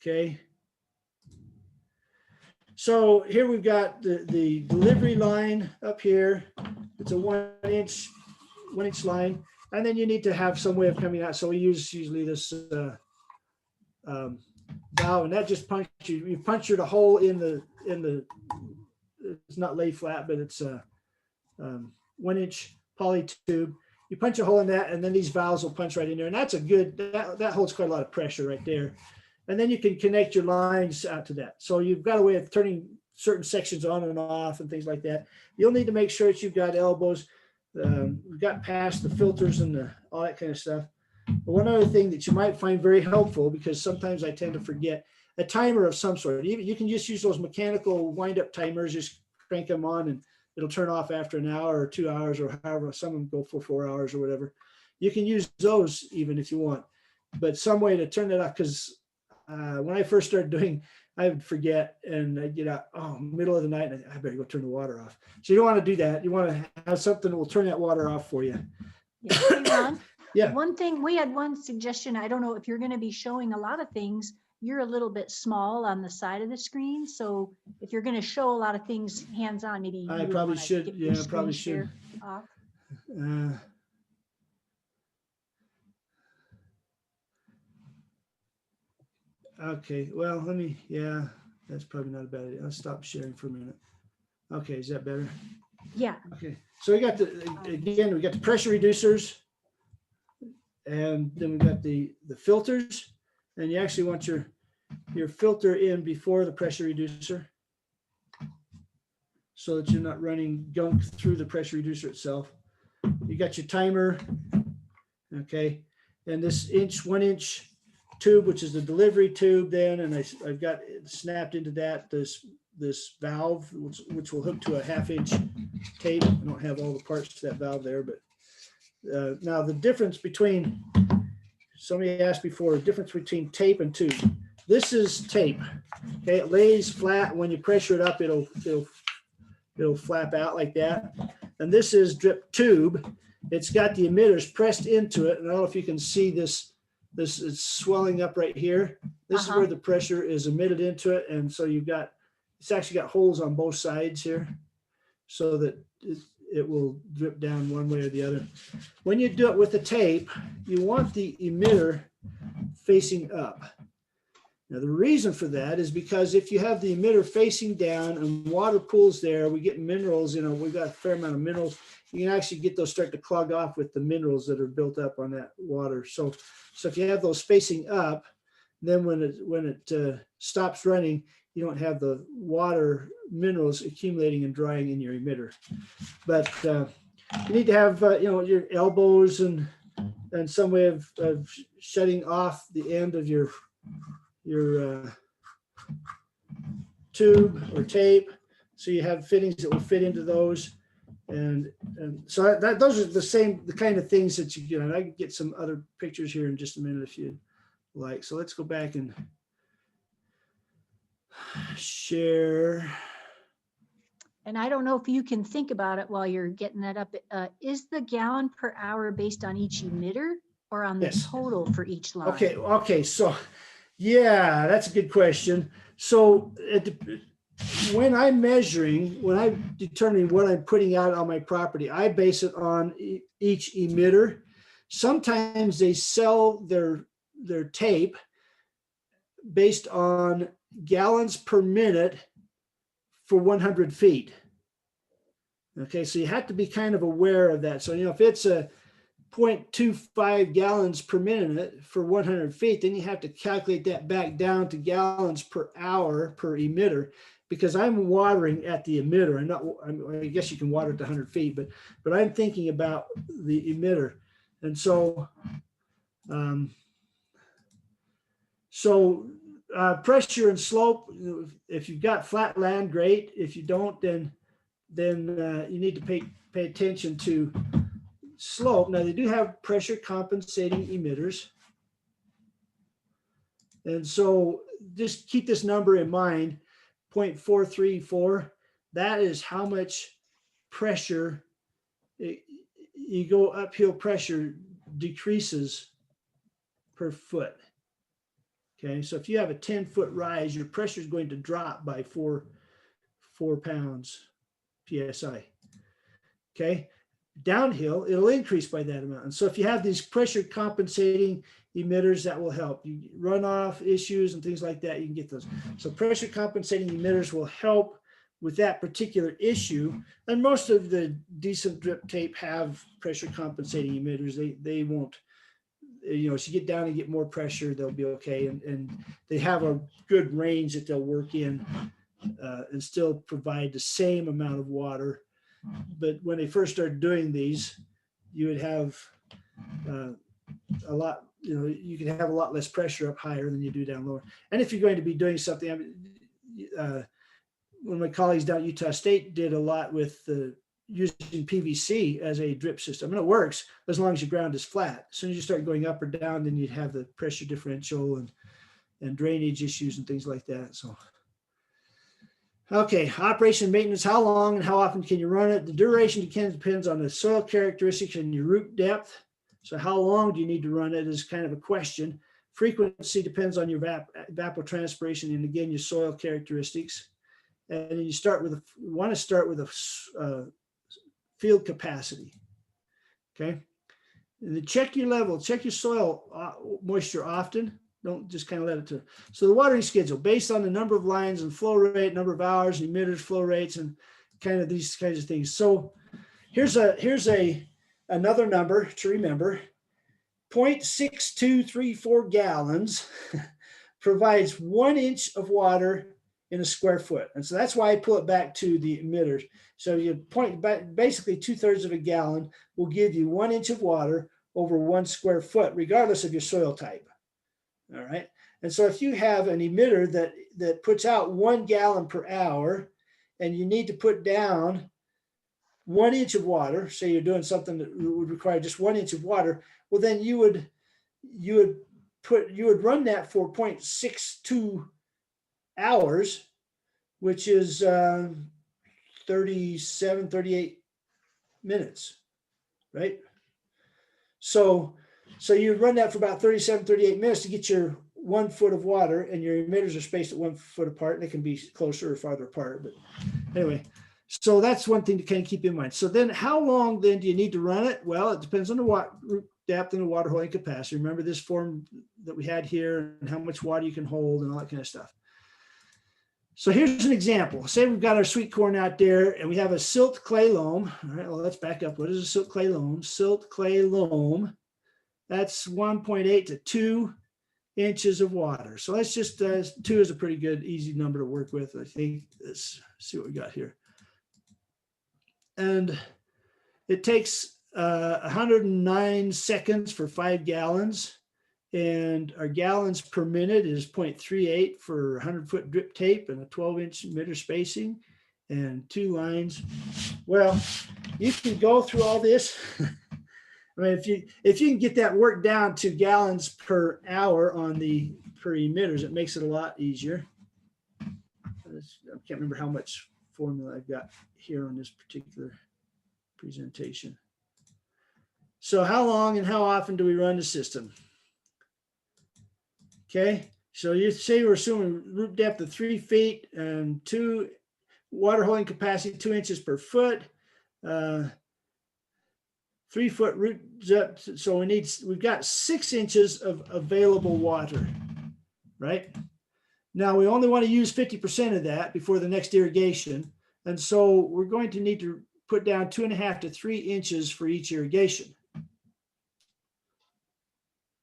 Okay. So here we've got the delivery line up here. It's a 1-inch line. And then you need to have some way of coming out. So we use usually this valve, and that just you punctured a hole in the, it's not lay flat, but it's a 1-inch poly tube. You punch a hole in that, and then these valves will punch right in there. And that's a good, that holds quite a lot of pressure right there. And then you can connect your lines out to that. So you've got a way of turning certain sections on and off and things like that. You'll need to make sure that you've got elbows. We've got past the filters and all that kind of stuff. But one other thing that you might find very helpful, because sometimes I tend to forget, a timer of some sort. You can just use those mechanical wind-up timers, just crank them on, and it'll turn off after an hour or 2 hours, or however, some of them go for 4 hours or whatever. You can use those even if you want, but some way to turn that off, because when I first started doing, I would forget, and I'd get out, middle of the night, and I better go turn the water off. So you don't want to do that. You want to have something that will turn that water off for you. Yeah. Hey, Ron, Yeah. one thing, we had one suggestion. I don't know if you're going to be showing a lot of things. You're a little bit small on the side of the screen. So if you're going to show a lot of things hands-on, maybe you I would probably wanna should. get your Yeah, I probably screen should. share off. Okay, well, that's probably not a bad idea. I'll stop sharing for a minute. Okay, is that better? Yeah. Okay, so we got we got the pressure reducers, and then we got the filters, and you actually want your filter in before the pressure reducer, so that you're not running gunk through the pressure reducer itself. You got your timer, okay, and this 1-inch tube, which is the delivery tube then, and I've got it snapped into that, this valve, which will hook to a 1/2-inch tape. I don't have all the parts to that valve there, but now the difference between, somebody asked before, the difference between tape and tube. This is tape, okay, it lays flat. When you pressure it up, it'll flap out like that. And this is drip tube. It's got the emitters pressed into it, and I don't know if you can see this is swelling up right here. This is where the pressure is emitted into it. And so it's actually got holes on both sides here, so that it will drip down one way or the other. When you do it with the tape, you want the emitter facing up. Now, the reason for that is because if you have the emitter facing down and water pools there, we get minerals, we've got a fair amount of minerals. You can actually get those start to clog off with the minerals that are built up on that water. So if you have those facing up, then when it stops running, you don't have the water minerals accumulating and drying in your emitter. But you need to have your elbows and some way of shutting off the end of your tube or tape, so you have fittings that will fit into those. And so those are the kind of things that you get. And I can get some other pictures here in just a minute if you'd like. So let's go back and share. And I don't know if you can think about it while you're getting that up. Is the gallon per hour based on each emitter or on the Yes. total for each line? Okay. So yeah, that's a good question. So when I'm determining what I'm putting out on my property, I base it on each emitter. sometimes they sell their tape based on gallons per minute for 100 feet. Okay, so you have to be kind of aware of that. So, if it's a 0.25 gallons per minute for 100 feet, then you have to calculate that back down to gallons per hour per emitter, because I'm watering at the emitter. I guess you can water at 100 feet, but I'm thinking about the emitter. And so, pressure and slope, if you've got flat land, great. If you don't, then you need to pay attention to slope. Now, they do have pressure compensating emitters. And so just keep this number in mind, 0.434. That is how much pressure, you go uphill, pressure decreases per foot. Okay, so if you have a 10-foot rise, your pressure is going to drop by 4 pounds PSI. Okay, downhill, it'll increase by that amount. And so if you have these pressure compensating emitters, that will help. You runoff issues and things like that, you can get those. So pressure compensating emitters will help with that particular issue. And most of the decent drip tape have pressure compensating emitters. They won't, as you get down and get more pressure, they'll be okay. And they have a good range that they'll work in and still provide the same amount of water. But when they first started doing these, you would have a lot, you can have a lot less pressure up higher than you do down lower. And if you're going to be doing something, one of my colleagues down at Utah State did a lot with using PVC as a drip system. And it works as long as your ground is flat. As soon as you start going up or down, then you'd have the pressure differential and drainage issues and things like that. So, okay, operation and maintenance, how long and how often can you run it? The duration depends on the soil characteristics and your root depth. So how long do you need to run it is kind of a question. Frequency depends on your evapotranspiration and, again, your soil characteristics. And then you want to start with a field capacity. Okay. And then check your level, check your soil moisture often. Don't just kind of let it to. So the watering schedule based on the number of lines and flow rate, number of hours, emitters, flow rates, and kind of these kinds of things. So here's another number to remember. 0.6234 gallons provides 1 inch of water in a square foot. And so that's why I pull it back to the emitters. So you basically 2/3 of a gallon will give you 1 inch of water over 1 square foot, regardless of your soil type. All right. And so if you have an emitter that puts out 1 gallon per hour, and you need to put down 1 inch of water, say you're doing something that would require just 1 inch of water, well, then you would run that for 0.62 hours, which is 38 minutes, right? So you run that for about 38 minutes to get your 1 foot of water, and your emitters are spaced at 1 foot apart. They can be closer or farther apart, but anyway, so that's one thing to kind of keep in mind. So then how long then do you need to run it? Well, it depends on the root depth and the water holding capacity. Remember this form that we had here and how much water you can hold and all that kind of stuff. So here's an example. Say we've got our sweet corn out there and we have a silt clay loam. All right, well, let's back up. What is a silt clay loam? Silt clay loam, that's 1.8 to 2 inches of water. So let's just, 2 is a pretty good, easy number to work with, I think. Let's see what we got here. And it takes 109 seconds for 5 gallons. And our gallons per minute is 0.38 for 100-foot drip tape and a 12-inch emitter spacing and 2 lines. Well, you can go through all this. I mean, if you can get that work down to gallons per hour on the per emitters, it makes it a lot easier. I can't remember how much formula I've got here on this particular presentation. So how long and how often do we run the system? Okay, so you say we're assuming root depth of 3 feet and 2 water holding capacity 2 inches per foot. 3-foot root zip. So we've got 6 inches of available water, right? Now we only want to use 50% of that before the next irrigation. And so we're going to need to put down 2.5 to 3 inches for each irrigation.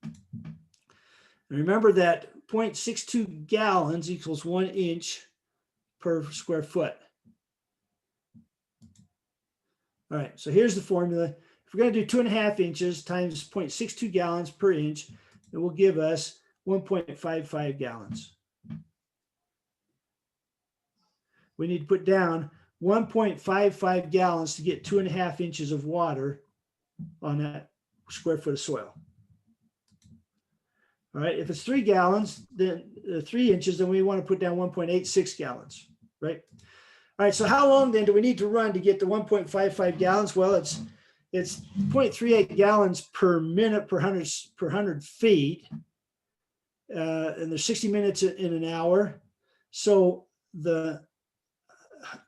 And remember that 0.62 gallons equals 1 inch per square foot. All right, so here's the formula. If we're going to do 2.5 inches times 0.62 gallons per inch, it will give us 1.55 gallons. We need to put down 1.55 gallons to get 2.5 inches of water on that square foot of soil. All right, if it's 3 gallons, then 3 inches, then we want to put down 1.86 gallons, right? All right, so how long then do we need to run to get to 1.55 gallons? Well, it's 0.38 gallons per minute per 100 feet. And there's 60 minutes in an hour. So the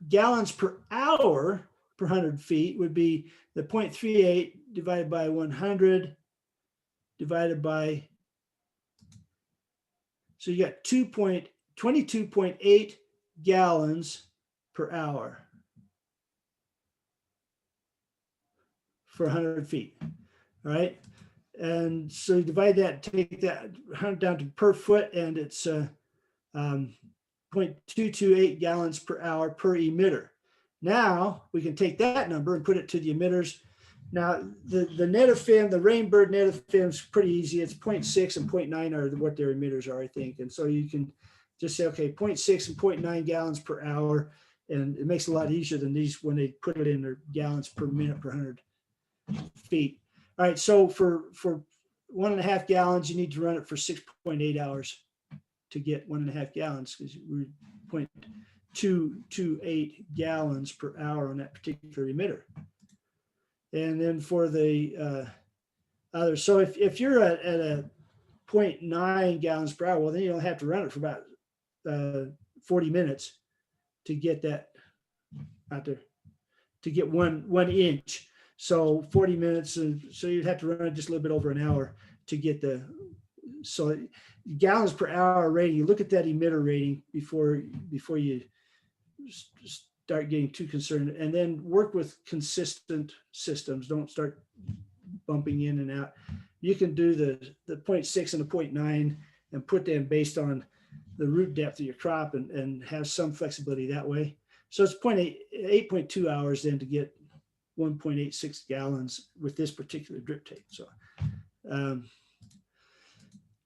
gallons per hour per 100 feet would be the 0.38 divided by 100 divided by, so you got 22.8 gallons per hour for 100 feet, all right? And so you divide that, take that down to per foot, and it's 0.228 gallons per hour per emitter. Now we can take that number and put it to the emitters. Now the Netafim, the Rainbird Netafim is pretty easy. It's 0.6 and 0.9 are what their emitters are, I think. And so you can just say, okay, 0.6 and 0.9 gallons per hour. And it makes it a lot easier than these when they put it in their gallons per minute per 100 feet. All right, so for 1.5 gallons, you need to run it for 6.8 hours to get 1.5 gallons, because we're 0.228 gallons per hour on that particular emitter. And then for the other, so if you're at a 0.9 gallons per hour, well, then you don't have to run it for about 40 minutes to get that out there, to get one inch. So 40 minutes, so you'd have to run it just a little bit over an hour to get so gallons per hour rating. You look at that emitter rating before you start getting too concerned, and then work with consistent systems. Don't start bumping in and out. You can do the 0.6 and the 0.9 and put them based on the root depth of your crop and have some flexibility that way. So it's 8.2 hours then to get 1.86 gallons with this particular drip tape. So, all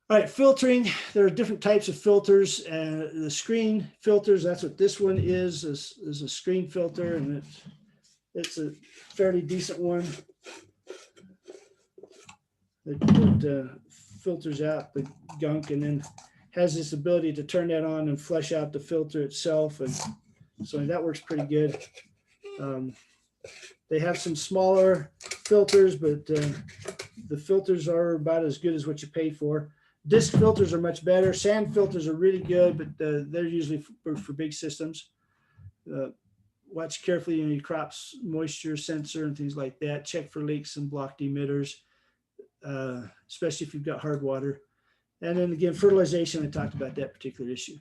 right, filtering. There are different types of filters. The screen filters, that's what this one is a screen filter, and it's a fairly decent one. It filters out the gunk and then has this ability to turn that on and flush out the filter itself. And so that works pretty good. They have some smaller filters, but the filters are about as good as what you pay for. Disc filters are much better. Sand filters are really good, but they're usually for big systems. Watch carefully on your crop's moisture sensor and things like that. Check for leaks and blocked emitters, especially if you've got hard water. And then again, fertilization, I talked about that particular issue.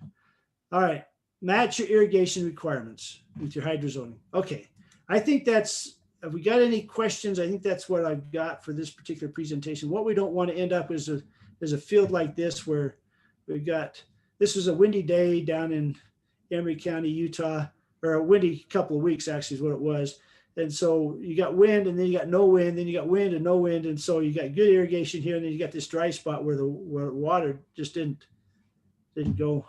All right, match your irrigation requirements with your hydrozoning. Okay, I think that's, if we got any questions, I think that's what I've got for this particular presentation. What we don't want to end up is a field like this where we've got, this was a windy day down in Emery County, Utah, or a windy couple of weeks actually is what it was. And so you got wind and then you got no wind, then you got wind and no wind. And so you got good irrigation here, and then you got this dry spot where the water just didn't go.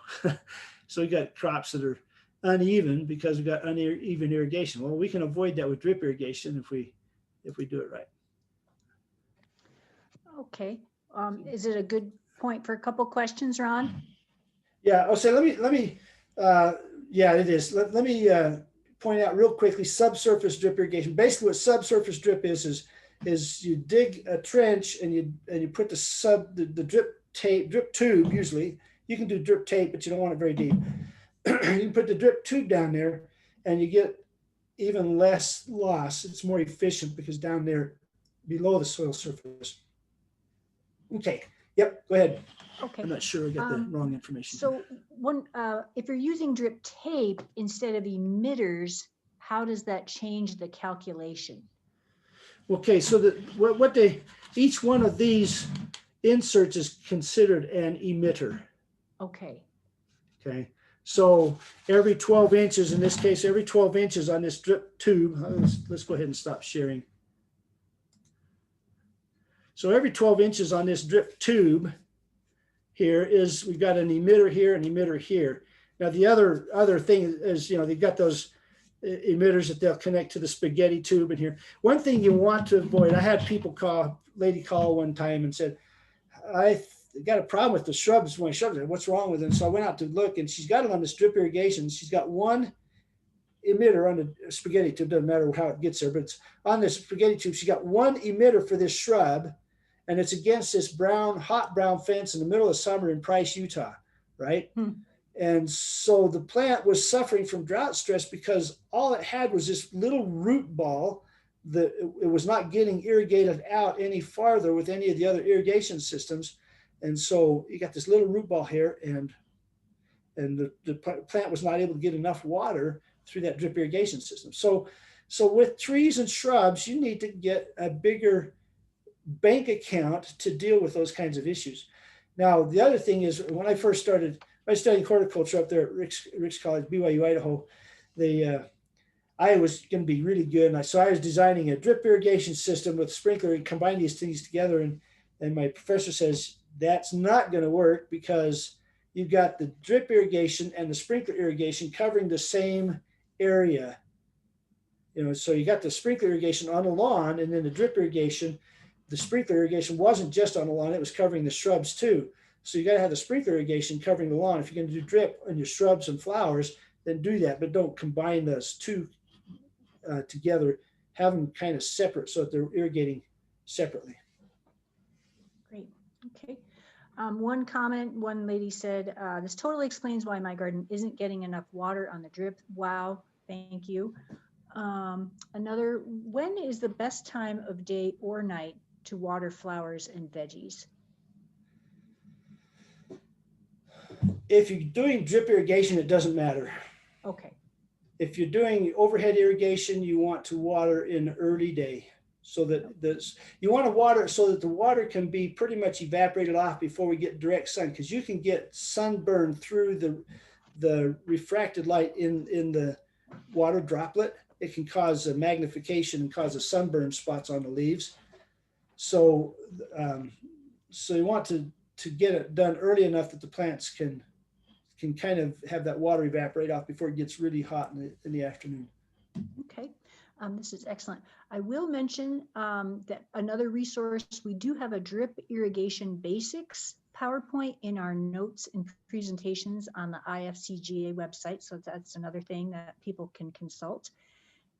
So we got crops that are uneven because we've got uneven irrigation. Well, we can avoid that with drip irrigation if we do it right. Okay. Is it a good point for a couple questions, Ron? Yeah. Oh, so let me. Yeah, it is. Let me point out real quickly subsurface drip irrigation. Basically, what subsurface drip is you dig a trench and you put the drip tube. Usually, you can do drip tape, but you don't want it very deep. You can put the drip tube down there, and you get even less loss. It's more efficient because down there below the soil surface. Okay, yep, go ahead. Okay. I'm not sure I got the wrong information. So if you're using drip tape instead of emitters, how does that change the calculation? Okay, so each one of these inserts is considered an emitter. Okay. Okay, so every 12 inches, in this case, every 12 inches on this drip tube, let's go ahead and stop sharing. So every 12 inches on this drip tube here is, we've got an emitter here, an emitter here. Now the other thing is, they've got those emitters that they'll connect to the spaghetti tube in here. One thing you want to avoid, I had lady call one time and said, I got a problem with the shrubs. My shrubs, what's wrong with them? So I went out to look, and she's got it on this drip irrigation. She's got one emitter on the spaghetti tube. Doesn't matter how it gets there, but it's on this spaghetti tube. She got one emitter for this shrub, and it's against this hot brown fence in the middle of summer in Price, Utah, right? And so the plant was suffering from drought stress because all it had was this little root ball that it was not getting irrigated out any farther with any of the other irrigation systems. And so you got this little root ball here, and the plant was not able to get enough water through that drip irrigation system. So with trees and shrubs, you need to get a bigger bank account to deal with those kinds of issues. Now, the other thing is, when I first started, I studied horticulture up there at Ricks College, BYU, Idaho. I was going to be really good. And so I was designing a drip irrigation system with sprinkler and combine these things together. And my professor says, that's not going to work because you've got the drip irrigation and the sprinkler irrigation covering the same area. So you got the sprinkler irrigation on the lawn, and then the drip irrigation. The sprinkler irrigation wasn't just on the lawn, it was covering the shrubs too. So you got to have the sprinkler irrigation covering the lawn. If you're going to do drip on your shrubs and flowers, then do that, but don't combine those two together. Have them kind of separate so that they're irrigating separately. Great. Okay. One comment, one lady said, this totally explains why my garden isn't getting enough water on the drip. Wow. Thank you. Another, when is the best time of day or night to water flowers and veggies? If you're doing drip irrigation, it doesn't matter. Okay. If you're doing overhead irrigation, you want to water in the early day, so that you want to water so that the water can be pretty much evaporated off before we get direct sun, because you can get sunburn through the refracted light in the water droplet. It can cause a magnification and cause a sunburn spots on the leaves. So you want to get it done early enough that the plants can kind of have that water evaporate off before it gets really hot in the afternoon. Okay, this is excellent. I will mention that another resource, we do have a drip irrigation basics PowerPoint in our notes and presentations on the IFCGA website. So that's another thing that people can consult.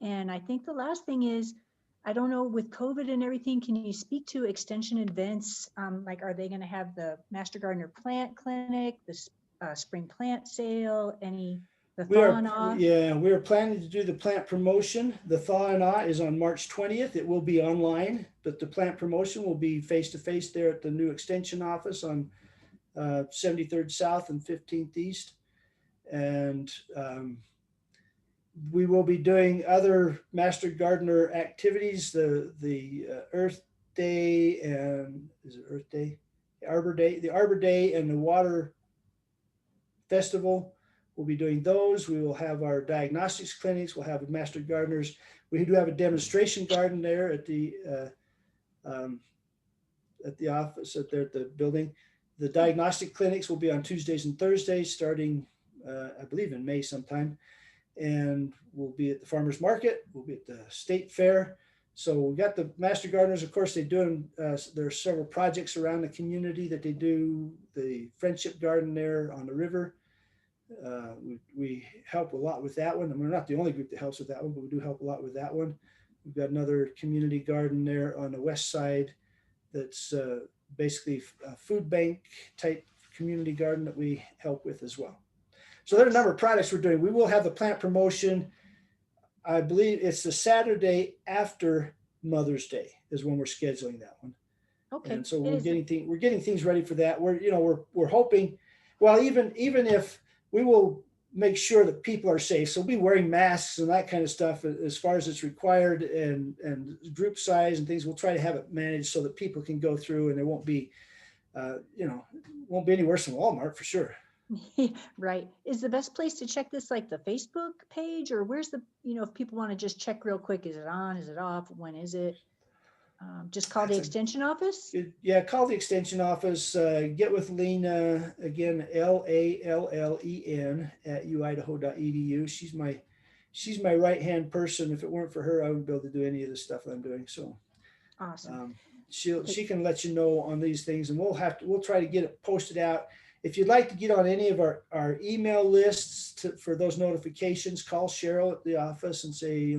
And I think the last thing is, I don't know, with COVID and everything, can you speak to extension events? Like, are they going to have the Master Gardener Plant Clinic, the spring plant sale, the thaw and awe? Yeah, we are planning to do the plant promotion. The thaw and awe is on March 20th. It will be online, but the plant promotion will be face-to-face there at the new extension office on 73rd South and 15th East. And we will be doing other Master Gardener activities, the Earth Day, and is it Earth Day? The Arbor Day and the Water Festival. We'll be doing those. We will have our diagnostics clinics. We'll have Master Gardeners. We do have a demonstration garden there at the office, at the building. The diagnostic clinics will be on Tuesdays and Thursdays starting, I believe, in May sometime. And we'll be at the farmers market. We'll be at the state fair. So we got the Master Gardeners. Of course, there are several projects around the community that they do. The Friendship Garden there on the river. We help a lot with that one. And we're not the only group that helps with that one, but we do help a lot with that one. We've got another community garden there on the west side that's basically a food bank type community garden that we help with as well. So there are a number of products we're doing. We will have the plant promotion. I believe it's the Saturday after Mother's Day is when we're scheduling that one. Okay. And so Is- we're getting things ready for that. We're hoping, well, even if we will make sure that people are safe. So we'll be wearing masks and that kind of stuff as far as it's required, and group size and things. We'll try to have it managed so that people can go through and there won't be, won't be any worse than Walmart for sure. Right. Is the best place to check this like the Facebook page, or where's the, if people want to just check real quick, is it on, is it off, when is it? Just call the That's a extension office? Yeah, call the extension office. Get with Lena again, LALLEN at uidaho.edu. She's my right hand person. If it weren't for her, I wouldn't be able to do any of the stuff that I'm doing. So Awesome. she can let you know on these things, and we'll try to get it posted out. If you'd like to get on any of our email lists for those notifications, call Cheryl at the office and say,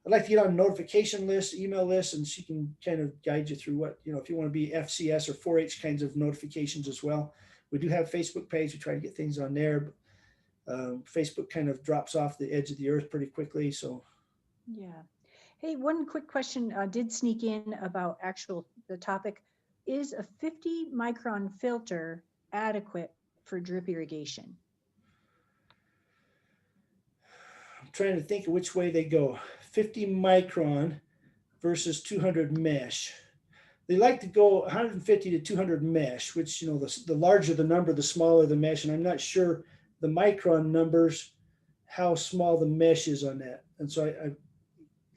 I'd like to get on a notification list, email list, and she can kind of guide you through what, if you want to be FCS or 4-H kinds of notifications as well. We do have a Facebook page. We try to get things on there. But, Facebook kind of drops off the edge of the earth pretty quickly. So, Yeah. Hey, one quick question did sneak in about the topic. Is a 50 micron filter adequate for drip irrigation? I'm trying to think of which way they go. 50 micron versus 200 mesh. They like to go 150 to 200 mesh, which, the larger the number, the smaller the mesh. And I'm not sure the micron numbers, how small the mesh is on that. And so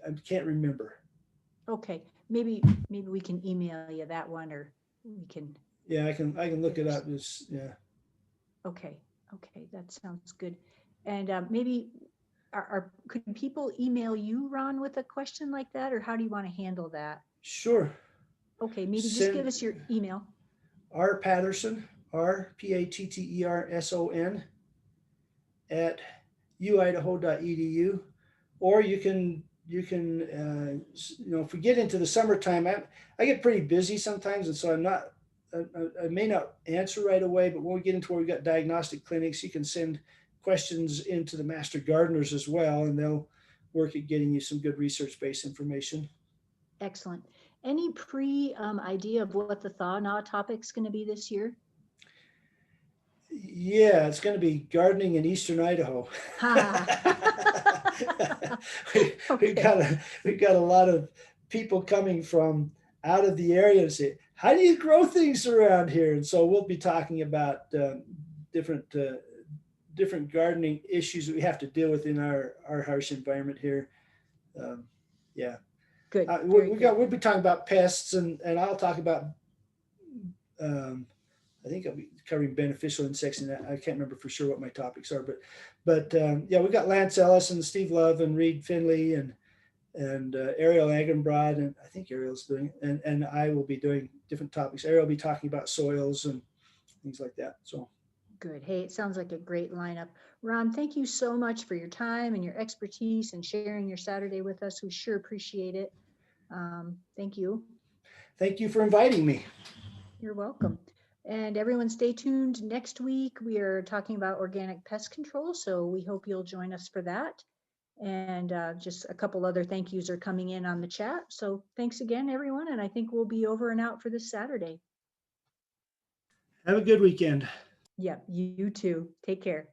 I can't remember. Okay, maybe we can email you that one, or we can. Yeah, I can look it up. Yeah. Okay, that sounds good. And maybe could people email you, Ron, with a question like that, or how do you want to handle that? Sure. Okay, maybe just give us your email. R Patterson, RPATTERSON at uidaho.edu, or you can if we get into the summertime, I get pretty busy sometimes, and so I may not answer right away, but when we get into where we've got diagnostic clinics, you can send questions into the Master Gardeners as well, and they'll work at getting you some good research-based information. Excellent. Any idea of what the thaw-gnaw topic's going to be this year? Yeah, it's going to be gardening in Eastern Idaho. We've got a lot of people coming from out of the area and say, how do you grow things around here? And so we'll be talking about different gardening issues that we have to deal with in our harsh environment here. Yeah. Good. We'll be talking about pests, and I'll talk about I think I'll be covering beneficial insects, and I can't remember for sure what my topics are, but yeah, we've got Lance Ellis and Steve Love and Reed Finley and Ariel Agenbrod, and I think Ariel's doing, and I will be doing different topics. Ariel will be talking about soils and things like that. So good. Hey, it sounds like a great lineup. Ron, thank you so much for your time and your expertise and sharing your Saturday with us. We sure appreciate it. Thank you. Thank you for inviting me. You're welcome. And everyone stay tuned. Next week, we are talking about organic pest control, so we hope you'll join us for that. And just a couple other thank yous are coming in on the chat. So thanks again, everyone. And I think we'll be over and out for this Saturday. Have a good weekend. Yeah, you too. Take care.